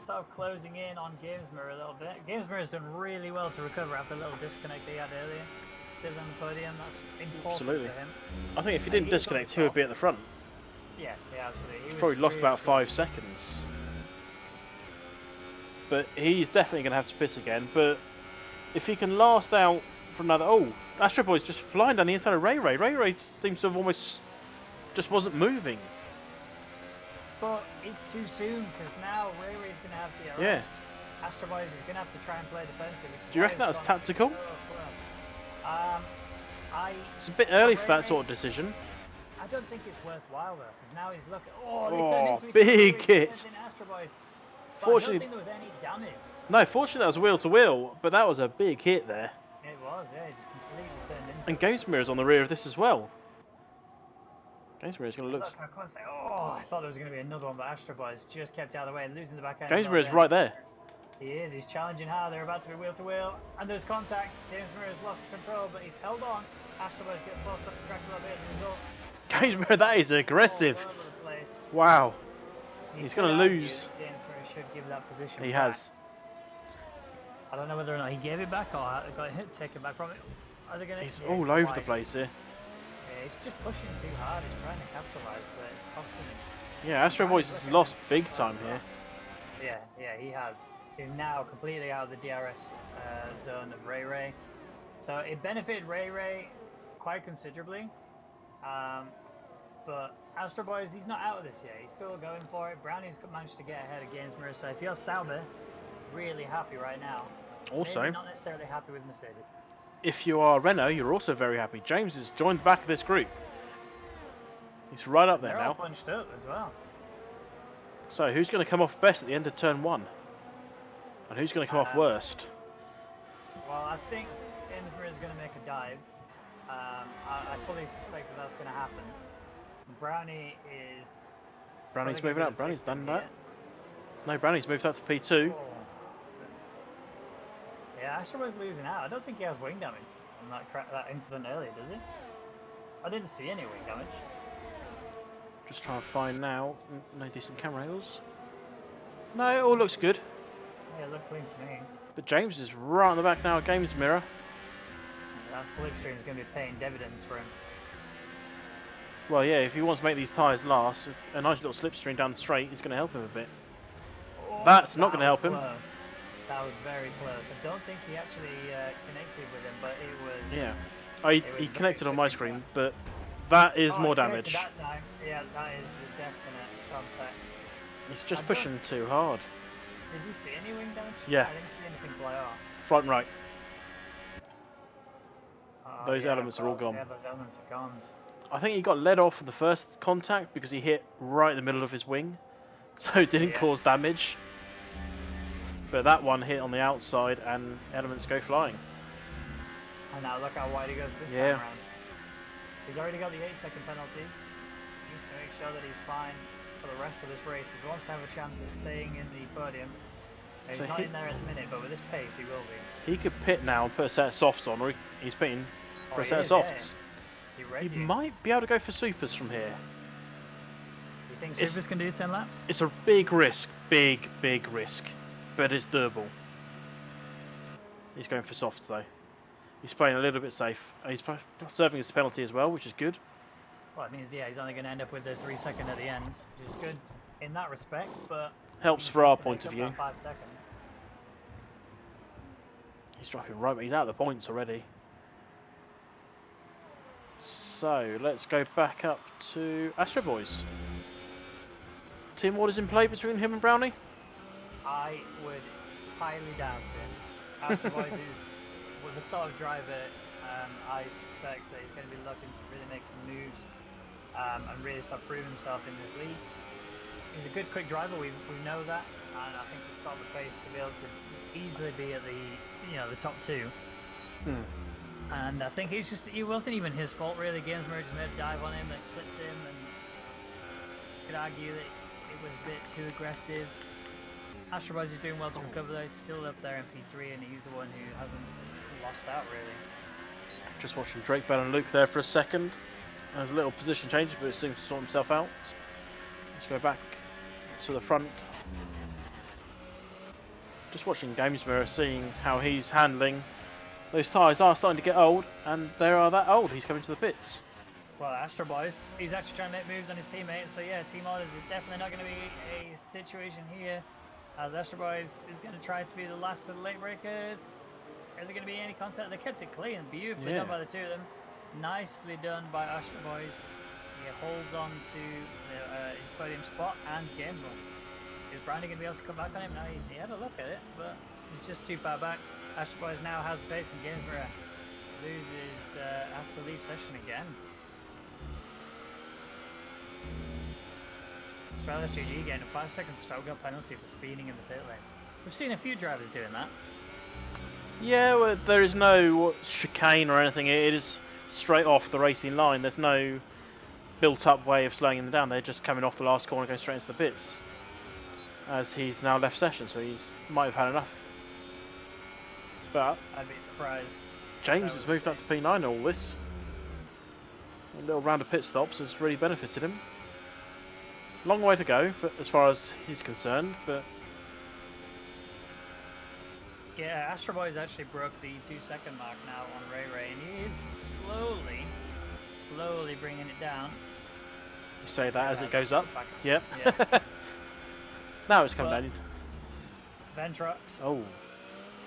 sort of closing in on Gamesmirror a little bit. Gamesmirror's done really well to recover after the little disconnect he had earlier. Still on the podium, that's important for him. I think if he didn't disconnect, he would be at the front. Yeah, absolutely. He's probably lost about 5 seconds. But he's definitely going to have to pit again. But if he can last out for another... Oh, Astro Boy's just flying down the inside of Ray Ray. Ray Ray seems to have almost just wasn't moving. But it's too soon because now Ray Ray's going to have DRS. Yeah. Astro Boys is going to have to try and play defensive. Do you reckon that was tactical? It's a bit for early for Ray that sort of decision. I don't think it's worthwhile though, because now he's looking. Oh, they turned into each big other, hit. Astro Boys. Fortunately, I don't think there was any damage. No, fortunately that was wheel to wheel, but that was a big hit there. It was, yeah, it just completely turned into. And Gamesmirror's on the rear of this as well. Gamesmirror's going to look. Oh, I thought there was going to be another one, but Astro Boys just kept out of the way, losing the back end. Gamesmirror's right there. He is. He's challenging hard. They're about to be wheel to wheel, and there's contact. Gamesmirror's lost control, but he's held on. Astro Boys get forced off the track a little bit as a result. Gamesmirror, that is aggressive. All over the place. Wow. He's going to lose. Gamesmirror should give that position. He back. has. I don't know whether or not he gave it back or got it taken back from it. Are they gonna? He's all over the place here. Yeah, he's just pushing too hard. He's trying to capitalise, but it's costing him. Yeah, Astro Boys has lost big time here. Yeah, he has. He's now completely out of the DRS zone of Ray Ray. So it benefited Ray Ray quite considerably. But Astro Boys, he's not out of this yet. He's still going for it. Brownie's managed to get ahead of Gamesmirror. So if you're Sauber, really happy right now. Also, maybe not necessarily happy with Mercedes. If you are Renault, you're also very happy. James has joined the back of this group. He's right up there They're now. all bunched up as well. So who's going to come off best at the end of turn 1? And who's going to come off worst? Well, I think Gamesmirror is going to make a dive. I fully suspect that that's going to happen. Brownie is... Brownie's moving up. Brownie's done that. No, Brownie's moved up to P2. Oh. Yeah, Astro was losing out. I don't think he has wing damage from that incident earlier, does he? I didn't see any wing damage. Just trying to find now. No decent camera angles. No, it all looks good. Yeah, it looked clean to me. But James is right on the back now of Gamesmirror. That slipstream is going to be paying dividends for him. Well, yeah, if he wants to make these tyres last, a nice little slipstream down the straight is going to help him a bit. Oh, That's not going to help him. Close. That was very close. I don't think he actually connected with him, but it was... Yeah. He connected on my screen, but That is Oh, more he cleared damage. it that time. Yeah, that is a definite contact. He's just I pushing too hard. Did you see any wing damage? Yeah. I didn't see anything fly off. Front and right. Oh, Those yeah, elements of are all course. gone. Yeah, those elements are gone. I think he got led off for the first contact because he hit right in the middle of his wing, so it didn't Yeah. cause damage. But that one hit on the outside and elements go flying. And now look how wide he goes this Yeah. time around. He's already got the 8-second penalties. He needs to make sure that he's fine for the rest of this race. If he wants to have a chance of staying in the podium. He's So not he- in there at the minute, but with this pace, he will be. He could pit now and put a set of softs on, or he's pitting for a he set is, of yeah. softs. He He read you. might be able to go for supers from here. You think It's- Supers can do 10 laps? It's a big risk, big risk, but it's doable. He's going for softs though. He's playing a little bit safe. He's serving his penalty as well, which is good. Well, it means, yeah, he's only going to end up with the 3 second at the end, which is good in that respect, but... Helps he for needs our to point make of up view. that 5 second. He's dropping right, but he's out of the points already. So let's go back up to Astro Boys. Team orders in play between him and Brownie. I would highly doubt it. Astro Boys is with the sort of driver I suspect that he's going to be looking to really make some moves and really start proving himself in this league. He's a good quick driver, we know that, and I think he's got the pace to be able to easily be at the top 2. And I think it wasn't even his fault really. Gamesmer just made a dive on him that clipped him, and you could argue that it was a bit too aggressive. Astro Boys is doing well to recover though. He's still up there in P3, and he's the one who hasn't lost out really. Just watching Drake, Bell and Luke there for a second. There's a little position change, but it seems to sort himself out. Let's go back to the front. Just watching Games Mirror, seeing how he's handling. Those tyres are starting to get old, and they are that old. He's coming to the pits. Well, Astro Boys, he's actually trying to make moves on his teammates, so yeah, team orders is definitely not going to be a situation here, as Astro Boys is going to try to be the last of the late breakers. Are there going to be any contact? They kept it clean, beautifully done by the two of them. Nicely done by Astro Boys. He holds on to his podium spot and games one. Is Brownie going to be able to come back on him? No, he had a look at it, but he's just too far back. Astro Boys now has the pace, and Gainsborough has to leave session again. Australia GG getting a 5-second stroke penalty for speeding in the pit lane. We've seen a few drivers doing that. Yeah, well, there is no chicane or anything. It is straight off the racing line. There's no built-up way of slowing them down. They're just coming off the last corner and going straight into the pits. As he's now left session, so he's might have had enough. But I'd be surprised. James has moved up to P9 in all this. A little round of pit stops has really benefited him. Long way to go as far as he's concerned, but yeah, Astro Boy's actually broke the 2-second mark now on Ray Ray, and he is slowly bringing it down. you say that as it goes up. Yep. Yeah. Now it's coming down. Ventrox. Oh,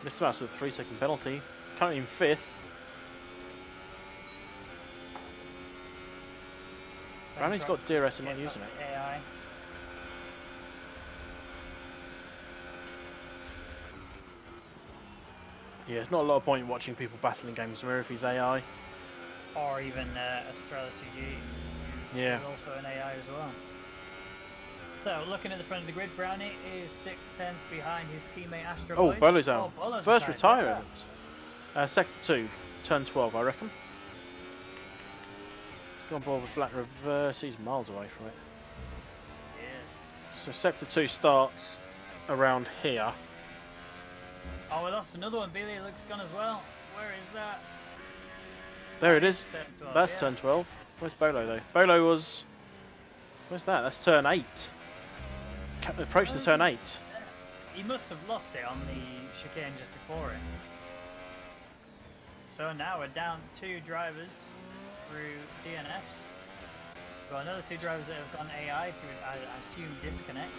missed him out with a 3-second penalty. Currently in 5th. Brownie's got DRS and not using it. AI. Yeah, there's not a lot of point in watching people battling Games Mirror if he's AI. Or even Astralis GG. Yeah. Is also an AI as well. So, looking at the front of the grid, Brownie is 6/10 behind his teammate Astro Oh, Boys. Bolo's out. Bolo's First retired. retirement. Sector 2, turn 12, I reckon. Gone board with black reverse. He's miles away from it. Yes. So sector 2 starts around here. Oh, we lost another one. Billy looks gone as well. Where is that? There it is. Turn 12, That's yeah. turn 12. Where's Bolo though? Bolo was... Where's that? That's turn 8. Approach to turn 8. He must have lost it on the chicane just before it. So now we're down 2 drivers through DNFs. Got another 2 drivers that have gone AI through, I assume, disconnect.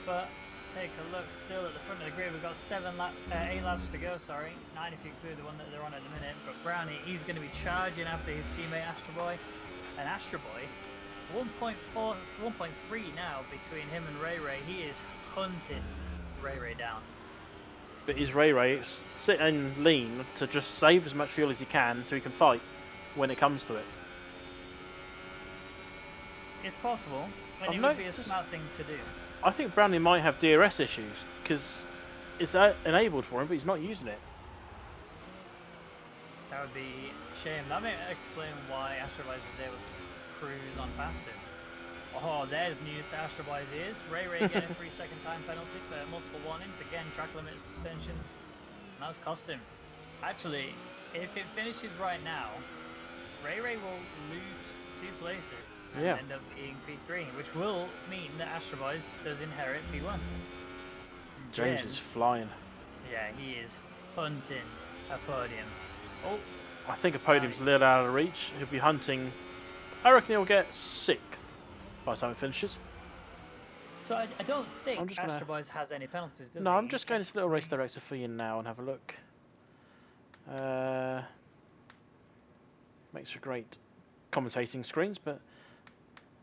But take a look still at the front of the grid. We've got 8 laps to go, sorry. 9 if you include the one that they're on at the minute. But Brownie, he's going to be charging after his teammate Astro Boy. And Astro Boy, 1.4, 1.3 now between him and Ray Ray. He is hunting Ray Ray down. But is Ray Ray sit and lean to just save as much fuel as he can so he can fight when it comes to it? It's possible, and it would be a smart thing to do. I think Brownie might have DRS issues because it's enabled for him, but he's not using it. That would be a shame. That may explain why Astro Boy was able to cruise on past him. Oh, there's news to Astro Boy's ears. Ray Ray getting a 3-second time penalty for multiple warnings. Again, track limit extensions. And that's cost him. Actually, if it finishes right now, Ray Ray will lose 2 places and end up being P3, which will mean that Astro Boys does inherit P1. James is flying. Yeah, he is hunting a podium. Oh, I think a podium's a little out of reach. He'll be hunting. I reckon he'll get 6th by the time it finishes. So I don't think Astro Boys has any penalties, does he? No, I'm just going to little race director for you now and have a look. Makes for great commentating screens, but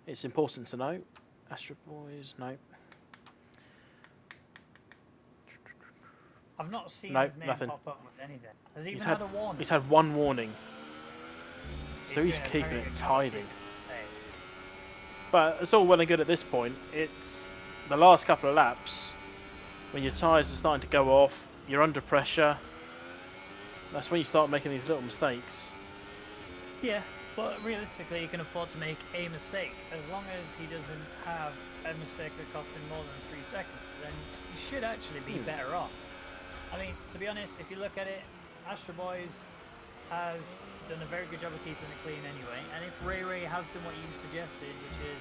it's important to know. Astro Boys, no. I've not seen his name pop up with anything. Has he even had a warning? He's had 1 warning. So he's keeping it tidy. But it's all well and good at this point. It's the last couple of laps when your tyres are starting to go off, you're under pressure. That's when you start making these little mistakes. Yeah. But realistically, he can afford to make a mistake. As long as he doesn't have a mistake that costs him more than 3 seconds, then he should actually be better off. I mean, to be honest, if you look at it, Astro Boys has done a very good job of keeping it clean anyway. And if Ray Ray has done what you suggested, which is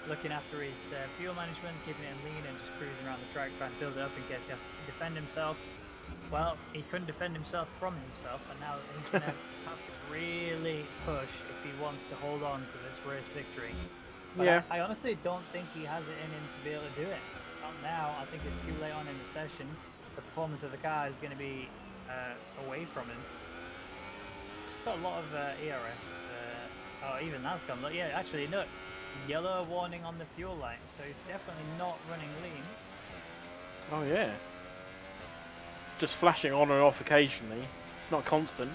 looking after his fuel management, keeping it lean and just cruising around the track, trying to build it up in case he has to defend himself, well, he couldn't defend himself from himself, and now he's going to have to really push if he wants to hold on to this race victory. But I honestly don't think he has it in him to be able to do it. Not now. I think it's too late on in the session. The performance of the car is going to be away from him. Got a lot of ERS. Oh, even that's gone. Look, yeah, actually, look. Yellow warning on the fuel light, so he's definitely not running lean. Oh, yeah. Just flashing on and off occasionally. It's not constant,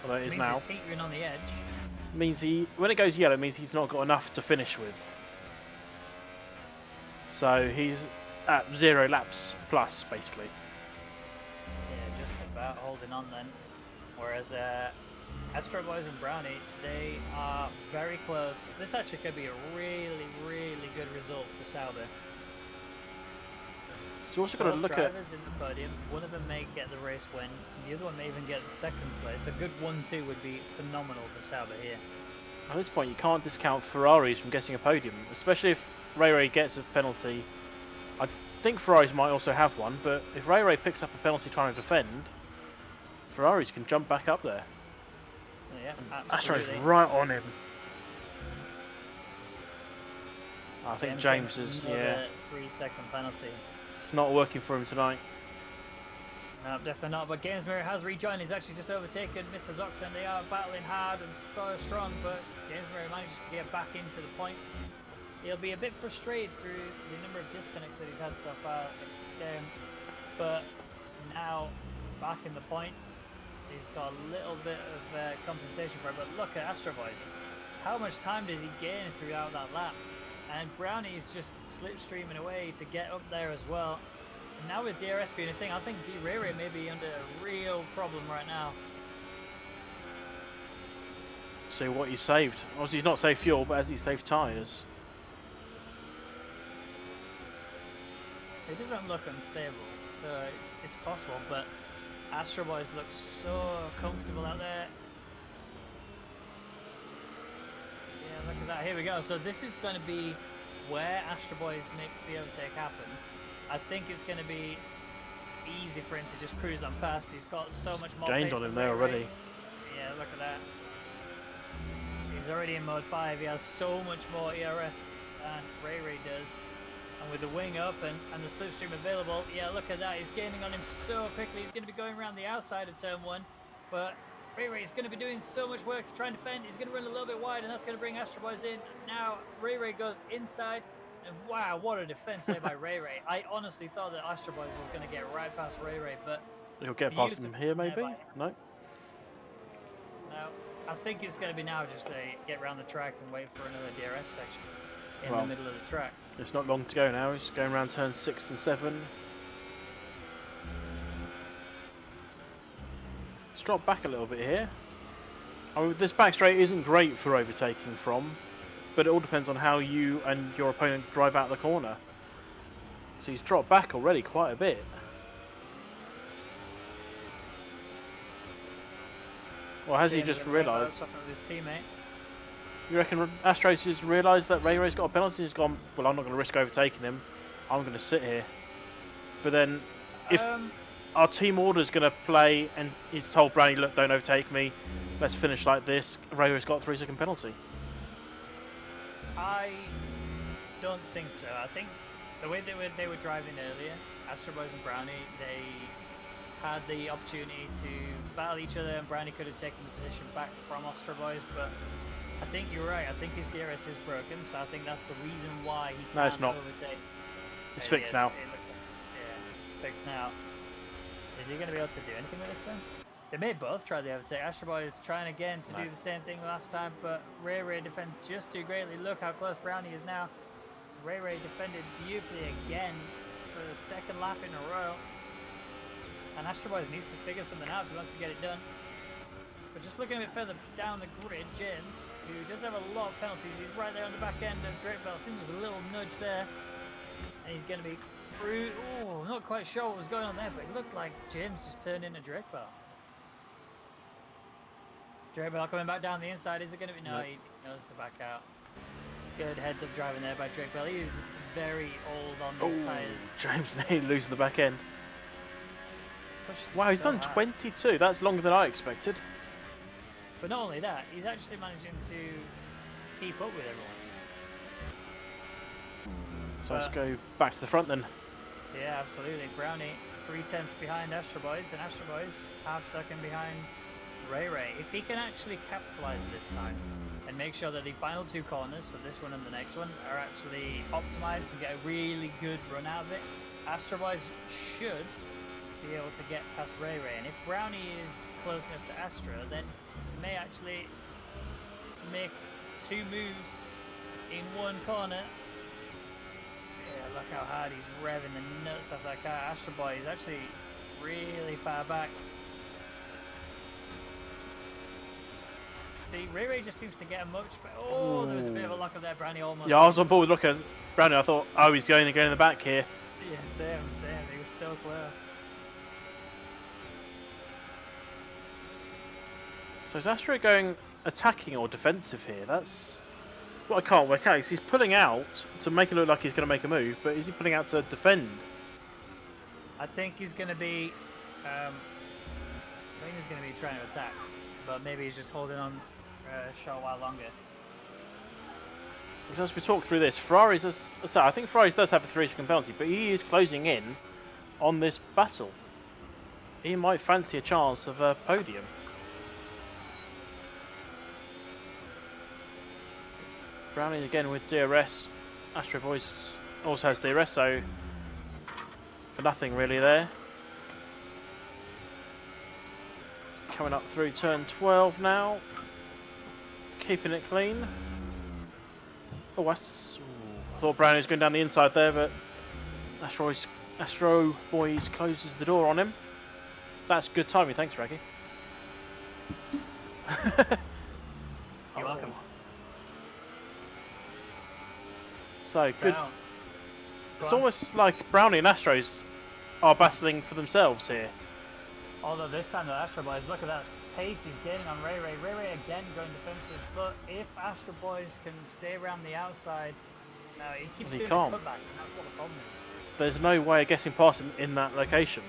although it is now. He's teetering on the edge. Means when it goes yellow, it means he's not got enough to finish with. So he's at 0 laps plus, basically. Yeah, just about holding on then. Whereas Astro Boys and Brownie, they are very close. This actually could be a really, really good result for Sauber. So also got to look at drivers in the podium. One of them may get the race win. The other one may even get the 2nd place. A good 1-2 would be phenomenal for Sauber here. At this point, you can't discount Ferraris from getting a podium, especially if Ray Ray gets a penalty. I think Ferraris might also have one, but if Ray Ray picks up a penalty trying to defend, Ferraris can jump back up there. Yeah, Astro's absolutely. right on him. I think James is 3-second penalty. It's not working for him tonight. No, definitely not. But Games Mirror has rejoined. He's actually just overtaken Mr. Zoxen. They are battling hard and strong, but Games Mirror manages to get back into the point. He'll be a bit frustrated through the number of disconnects that he's had so far in the game, but now back in the points. He's got a little bit of compensation for it, but look at Astro Boys. How much time did he gain throughout that lap? And Brownie's just slipstreaming away to get up there as well. And now with DRS being a thing, I think Ray Ray may be under a real problem right now. See what he saved. Obviously he's not saved fuel, but as he saved tyres. It doesn't look unstable, so it's possible, but Astro Boys look so comfortable out there. Yeah, look at that. Here we go. So this is going to be where Astro Boys makes the overtake happen. I think it's going to be easy for him to just cruise on past. He's got so much more gained pace on him than there Ray already. Ray. Yeah, look at that. He's already in mode 5. He has so much more ERS than Ray Ray does. And with the wing up and the slipstream available, yeah, look at that. He's gaining on him so quickly. He's going to be going around the outside of turn 1. But Ray Ray's going to be doing so much work to try and defend. He's going to run a little bit wide, and that's going to bring Astro Boys in. Now Ray Ray goes inside. And wow, what a defense there by Ray Ray. I honestly thought that Astro Boys was going to get right past Ray Ray, but He'll get past him here, maybe? No? No. I think it's going to be now just to get around the track and wait for another DRS section in the middle of the track. It's not long to go now. He's going around turns 6 and 7. Let's drop back a little bit here. I mean, this back straight isn't great for overtaking from, but it all depends on how you and your opponent drive out the corner. So he's dropped back already quite a bit. Or has he just realised? You reckon Astros has realised that Ray Ray's got a penalty? He's gone, well, I'm not going to risk overtaking him. I'm going to sit here. But then, if our team order's going to play and he's told Brownie, look, don't overtake me, let's finish like this, Ray Ray's got a 3-second penalty. I don't think so. I think the way they were driving earlier, Astro Boys and Brownie, they had the opportunity to battle each other, and Brownie could have taken the position back from Astro Boys, but I think you're right. I think his DRS is broken, so I think that's the reason why he can't it's not. overtake. It's fixed now. It looks like, yeah, fixed now. Is he going to be able to do anything with this then? They may both try the overtake. Astro Boy is trying again to do the same thing last time, but Ray Ray defends just too greatly. Look how close Brownie is now. Ray Ray defended beautifully again for the second lap in a row. And Astro Boys needs to figure something out if he wants to get it done. But just looking a bit further down the grid, James, who does have a lot of penalties, he's right there on the back end of Drake Bell. I think there's a little nudge there. And he's going to be through. Oh, I'm not quite sure what was going on there, but it looked like James just turned into Drake Bell. Drake Bell coming back down the inside. Is it going to be? No, he knows to back out. Good heads up driving there by Drake Bell. He is very old on those tyres. James Neal losing the back end. Wow, he's done 22. That's longer than I expected. But not only that, he's actually managing to keep up with everyone. So let's go back to the front then. Yeah, absolutely. Brownie 3/10 behind Astro Boys, and Astro Boys half-second behind Ray Ray. If he can actually capitalise this time and make sure that the final 2 corners, so this one and the next one, are actually optimised and get a really good run out of it, Astro Boys should be able to get past Ray Ray. And if Brownie is close enough to Astro, then he may actually make 2 moves in one corner. Yeah, look how hard he's revving the nuts off that car. Astro Boy is actually really far back. See, Ray Ray just seems to get a much better. Oh, there was a bit of a lock up there. Brownie almost. Yeah, I was on board with looking at Brownie. I thought, oh, he's going to go in the back here. Yeah, same. He was so close. So is Astro going attacking or defensive here? That's what I can't work out. He's pulling out to make it look like he's going to make a move, but is he pulling out to defend? I think he's going to be. I think he's going to be trying to attack, but maybe he's just holding on a short while longer. Because as we talk through this, Ferrari's. So I think Ferrari's does have a 3-second penalty, but he is closing in on this battle. He might fancy a chance of a podium. Brownie again with DRS. Astro Boys also has DRS, so for nothing really there. Coming up through turn 12 now. Keeping it clean. Oh, I thought Brownie was going down the inside there, but Astro Boys closes the door on him. That's good timing, thanks, Raggy. You're welcome. So good. It's almost like Brownie and Astros are battling for themselves here. Although this time the Astro Boys, look at that pace he's gaining on Ray Ray. Ray Ray again going defensive, but if Astro Boys can stay around the outside, no, he keeps doing the cutback, and that's what the problem is. There's no way of getting past him in that location.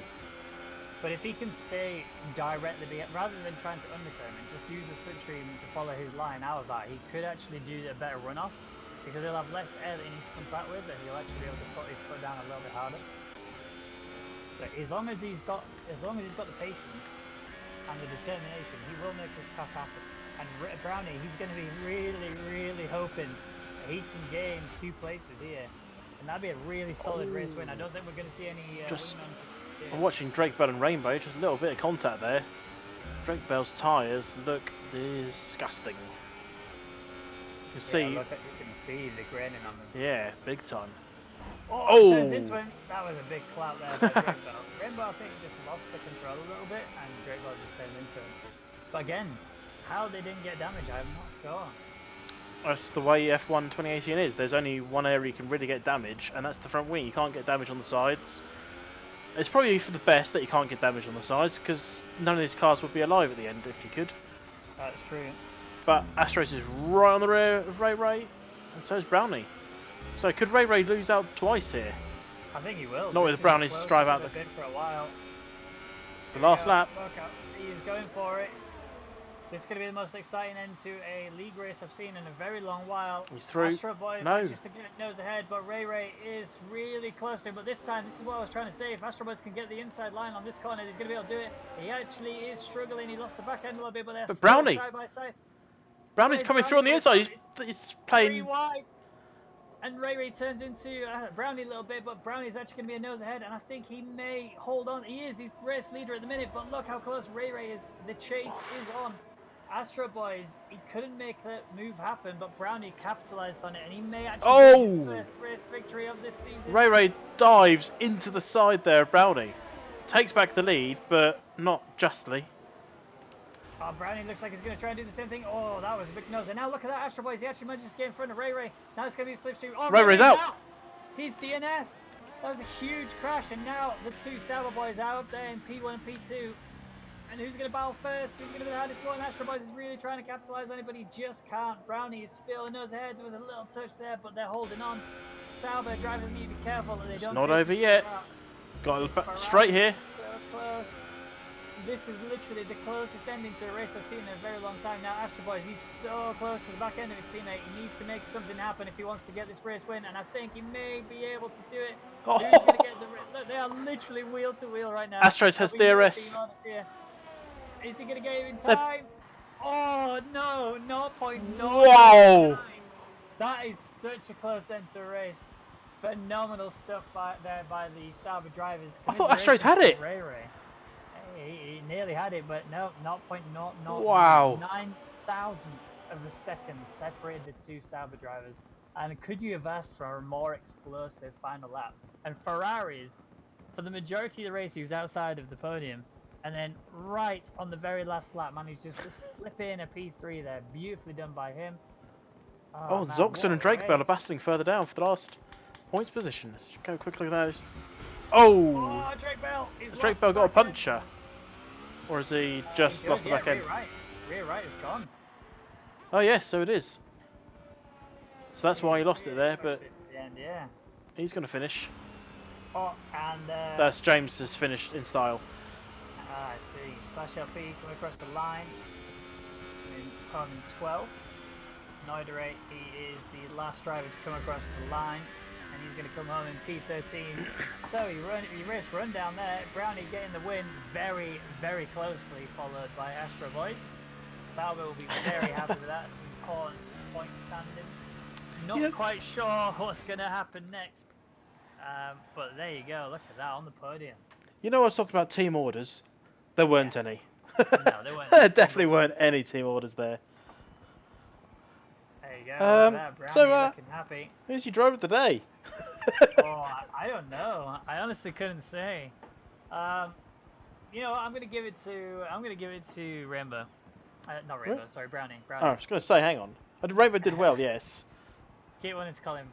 But if he can stay directly, rather than trying to undercut him and just use the slipstream to follow his line out of that, he could actually do a better runoff. because he'll have less air that he needs to come back with, and he'll actually be able to put his foot down a little bit harder. So as long as he's got the patience and the determination, he will make this pass happen. And Brownie, he's going to be really hoping that he can gain 2 places here, and that'd be a really solid race win. I don't think we're going to see any. I'm watching Drake Bell and Rainbow. Just a little bit of contact there. Drake Bell's tyres look disgusting. You can see. You can see the graining on them. Yeah, big time. Oh! It turns into him. That was a big clout there by Drake Bell. Rainbow, I think, just lost the control a little bit, and Drake Bell just turned into him. But again, how they didn't get damage, I'm not sure. That's the way F1 2018 is. There's only one area you can really get damage, and that's the front wing. You can't get damage on the sides. It's probably for the best that you can't get damage on the sides, because none of these cars would be alive at the end if you could. That's true. But Astros is right on the rear of Ray Ray, and so is Brownie. So could Ray Ray lose out twice here? I think he will. Not with Brownie's drive out the bit for a while. It's the last lap. Look out. He's going for it. This is going to be the most exciting end to a league race I've seen in a very long while. He's through. Astro Boys manages to get nose ahead, but Ray Ray is really close to him. But this time, this is what I was trying to say. If Astro Boys can get the inside line on this corner, he's going to be able to do it. He actually is struggling. He lost the back end a little bit, but they're still Brownie, side by side. Brownie's coming through on the inside. He's playing. 3 wide. And Ray Ray turns into Brownie a little bit, but Brownie's actually going to be a nose ahead, and I think he may hold on. He is the race leader at the minute, but look how close Ray Ray is. The chase is on. Astro Boys, he couldn't make that move happen, but Brownie capitalized on it, and he may actually get his first race victory of this season. Ray Ray dives into the side there of Brownie. Takes back the lead, but not justly. Oh, Brownie looks like he's going to try and do the same thing. Oh, that was a big nose. And now look at that, Astro Boys. He actually manages to get in front of Ray Ray. Now it's going to be a slipstream. Oh, Ray Ray's out. He's DNF. That was a huge crash. And now the 2 Sauber Boys are up there in P1 and P2. And who's going to battle first? Who's going to be the hardest one? Astro Boys is really trying to capitalize on it, but he just can't. Brownie is still a nose ahead. There was a little touch there, but they're holding on. Sauber drivers need to be careful that they don't. It's not over yet. Got to look straight here. So close. This is literally the closest ending to a race I've seen in a very long time now. Astro Boys, he's so close to the back end of his teammate. He needs to make something happen if he wants to get this race win, and I think he may be able to do it. Oh. Who's going to get the look, they are literally wheel to wheel right now. Astros has DRS. Is he going to get it in time? Oh no, 0.9. Wow! That is such a close end to a race. Phenomenal stuff by the Sauber drivers. I thought Astros had it. Ray Ray. He nearly had it, but no, 0.009 wow. 9,000th of a second separated the 2 Sauber drivers. And could you have asked for a more explosive final lap? And Ferraris, for the majority of the race, he was outside of the podium. And then right on the very last lap, managed just to slip in a P3 there. Beautifully done by him. Oh, man, Zoxon and Drake Bell are battling further down for the last points position. Let's go quickly at those. Oh! Drake Bell! Has Drake Bell got a puncher? Or has he just lost the back end? Rear right is gone. Oh yes, so it is. So that's why he lost it there, but yeah. He's going to finish. Oh, and that's James has finished in style. I see. Slash LP coming across the line in turn 12. Noidere, he is the last driver to come across the line, and he's going to come home in P13. So he race run down there. Brownie getting the win very, very closely, followed by Astro Boys. Sauber will be very happy with that. Some important point standings. Not quite sure what's going to happen next. But there you go. Look at that on the podium. You know, I was talking about team orders. There weren't any. No, there weren't. There definitely weren't any team orders there. There you go. Brownie looking happy. Who's your driver of the day? Oh, I don't know. I honestly couldn't say. You know, I'm gonna give it to Rainbow. Not Rainbow. Sorry, Brownie. Oh, I was gonna say, hang on. Rainbow did well, yes. Keep wanting to call him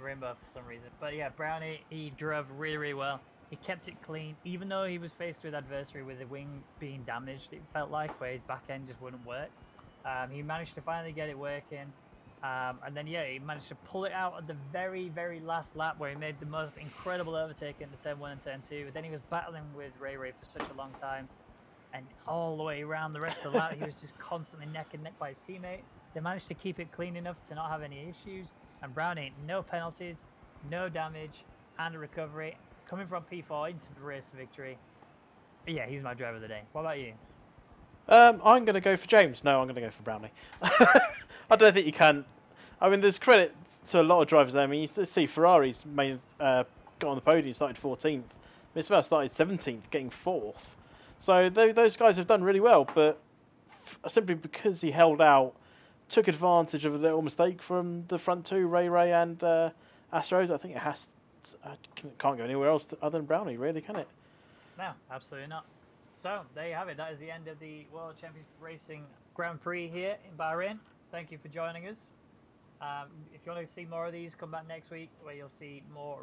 Rainbow for some reason, but yeah, Brownie, he drove really, really well. He kept it clean, even though he was faced with adversary with the wing being damaged. It felt like where his back end just wouldn't work. He managed to finally get it working. And then, yeah, he managed to pull it out at the very, very last lap where he made the most incredible overtake in the turn 1 and turn 2. But then he was battling with Ray Ray for such a long time. And all the way around the rest of the lap, he was just constantly neck and neck by his teammate. They managed to keep it clean enough to not have any issues. And Brownie, no penalties, no damage, and a recovery. Coming from P4 into the race to victory. Yeah, he's my driver of the day. What about you? I'm going to go for James. No, I'm going to go for Brownlee. I don't think you can. I mean, there's credit to a lot of drivers there. I mean, you see Ferrari's got on the podium, started 14th. Misfell started 17th, getting 4th. So those guys have done really well, but simply because he held out, took advantage of a little mistake from the front two, Ray and Astros. I think it has. Can't go anywhere else other than Brownie, really, can it? No, absolutely not. So, there you have it. That is the end of the World Championship Racing Grand Prix here in Bahrain. Thank you for joining us. If you want to see more of these, come back next week where you'll see more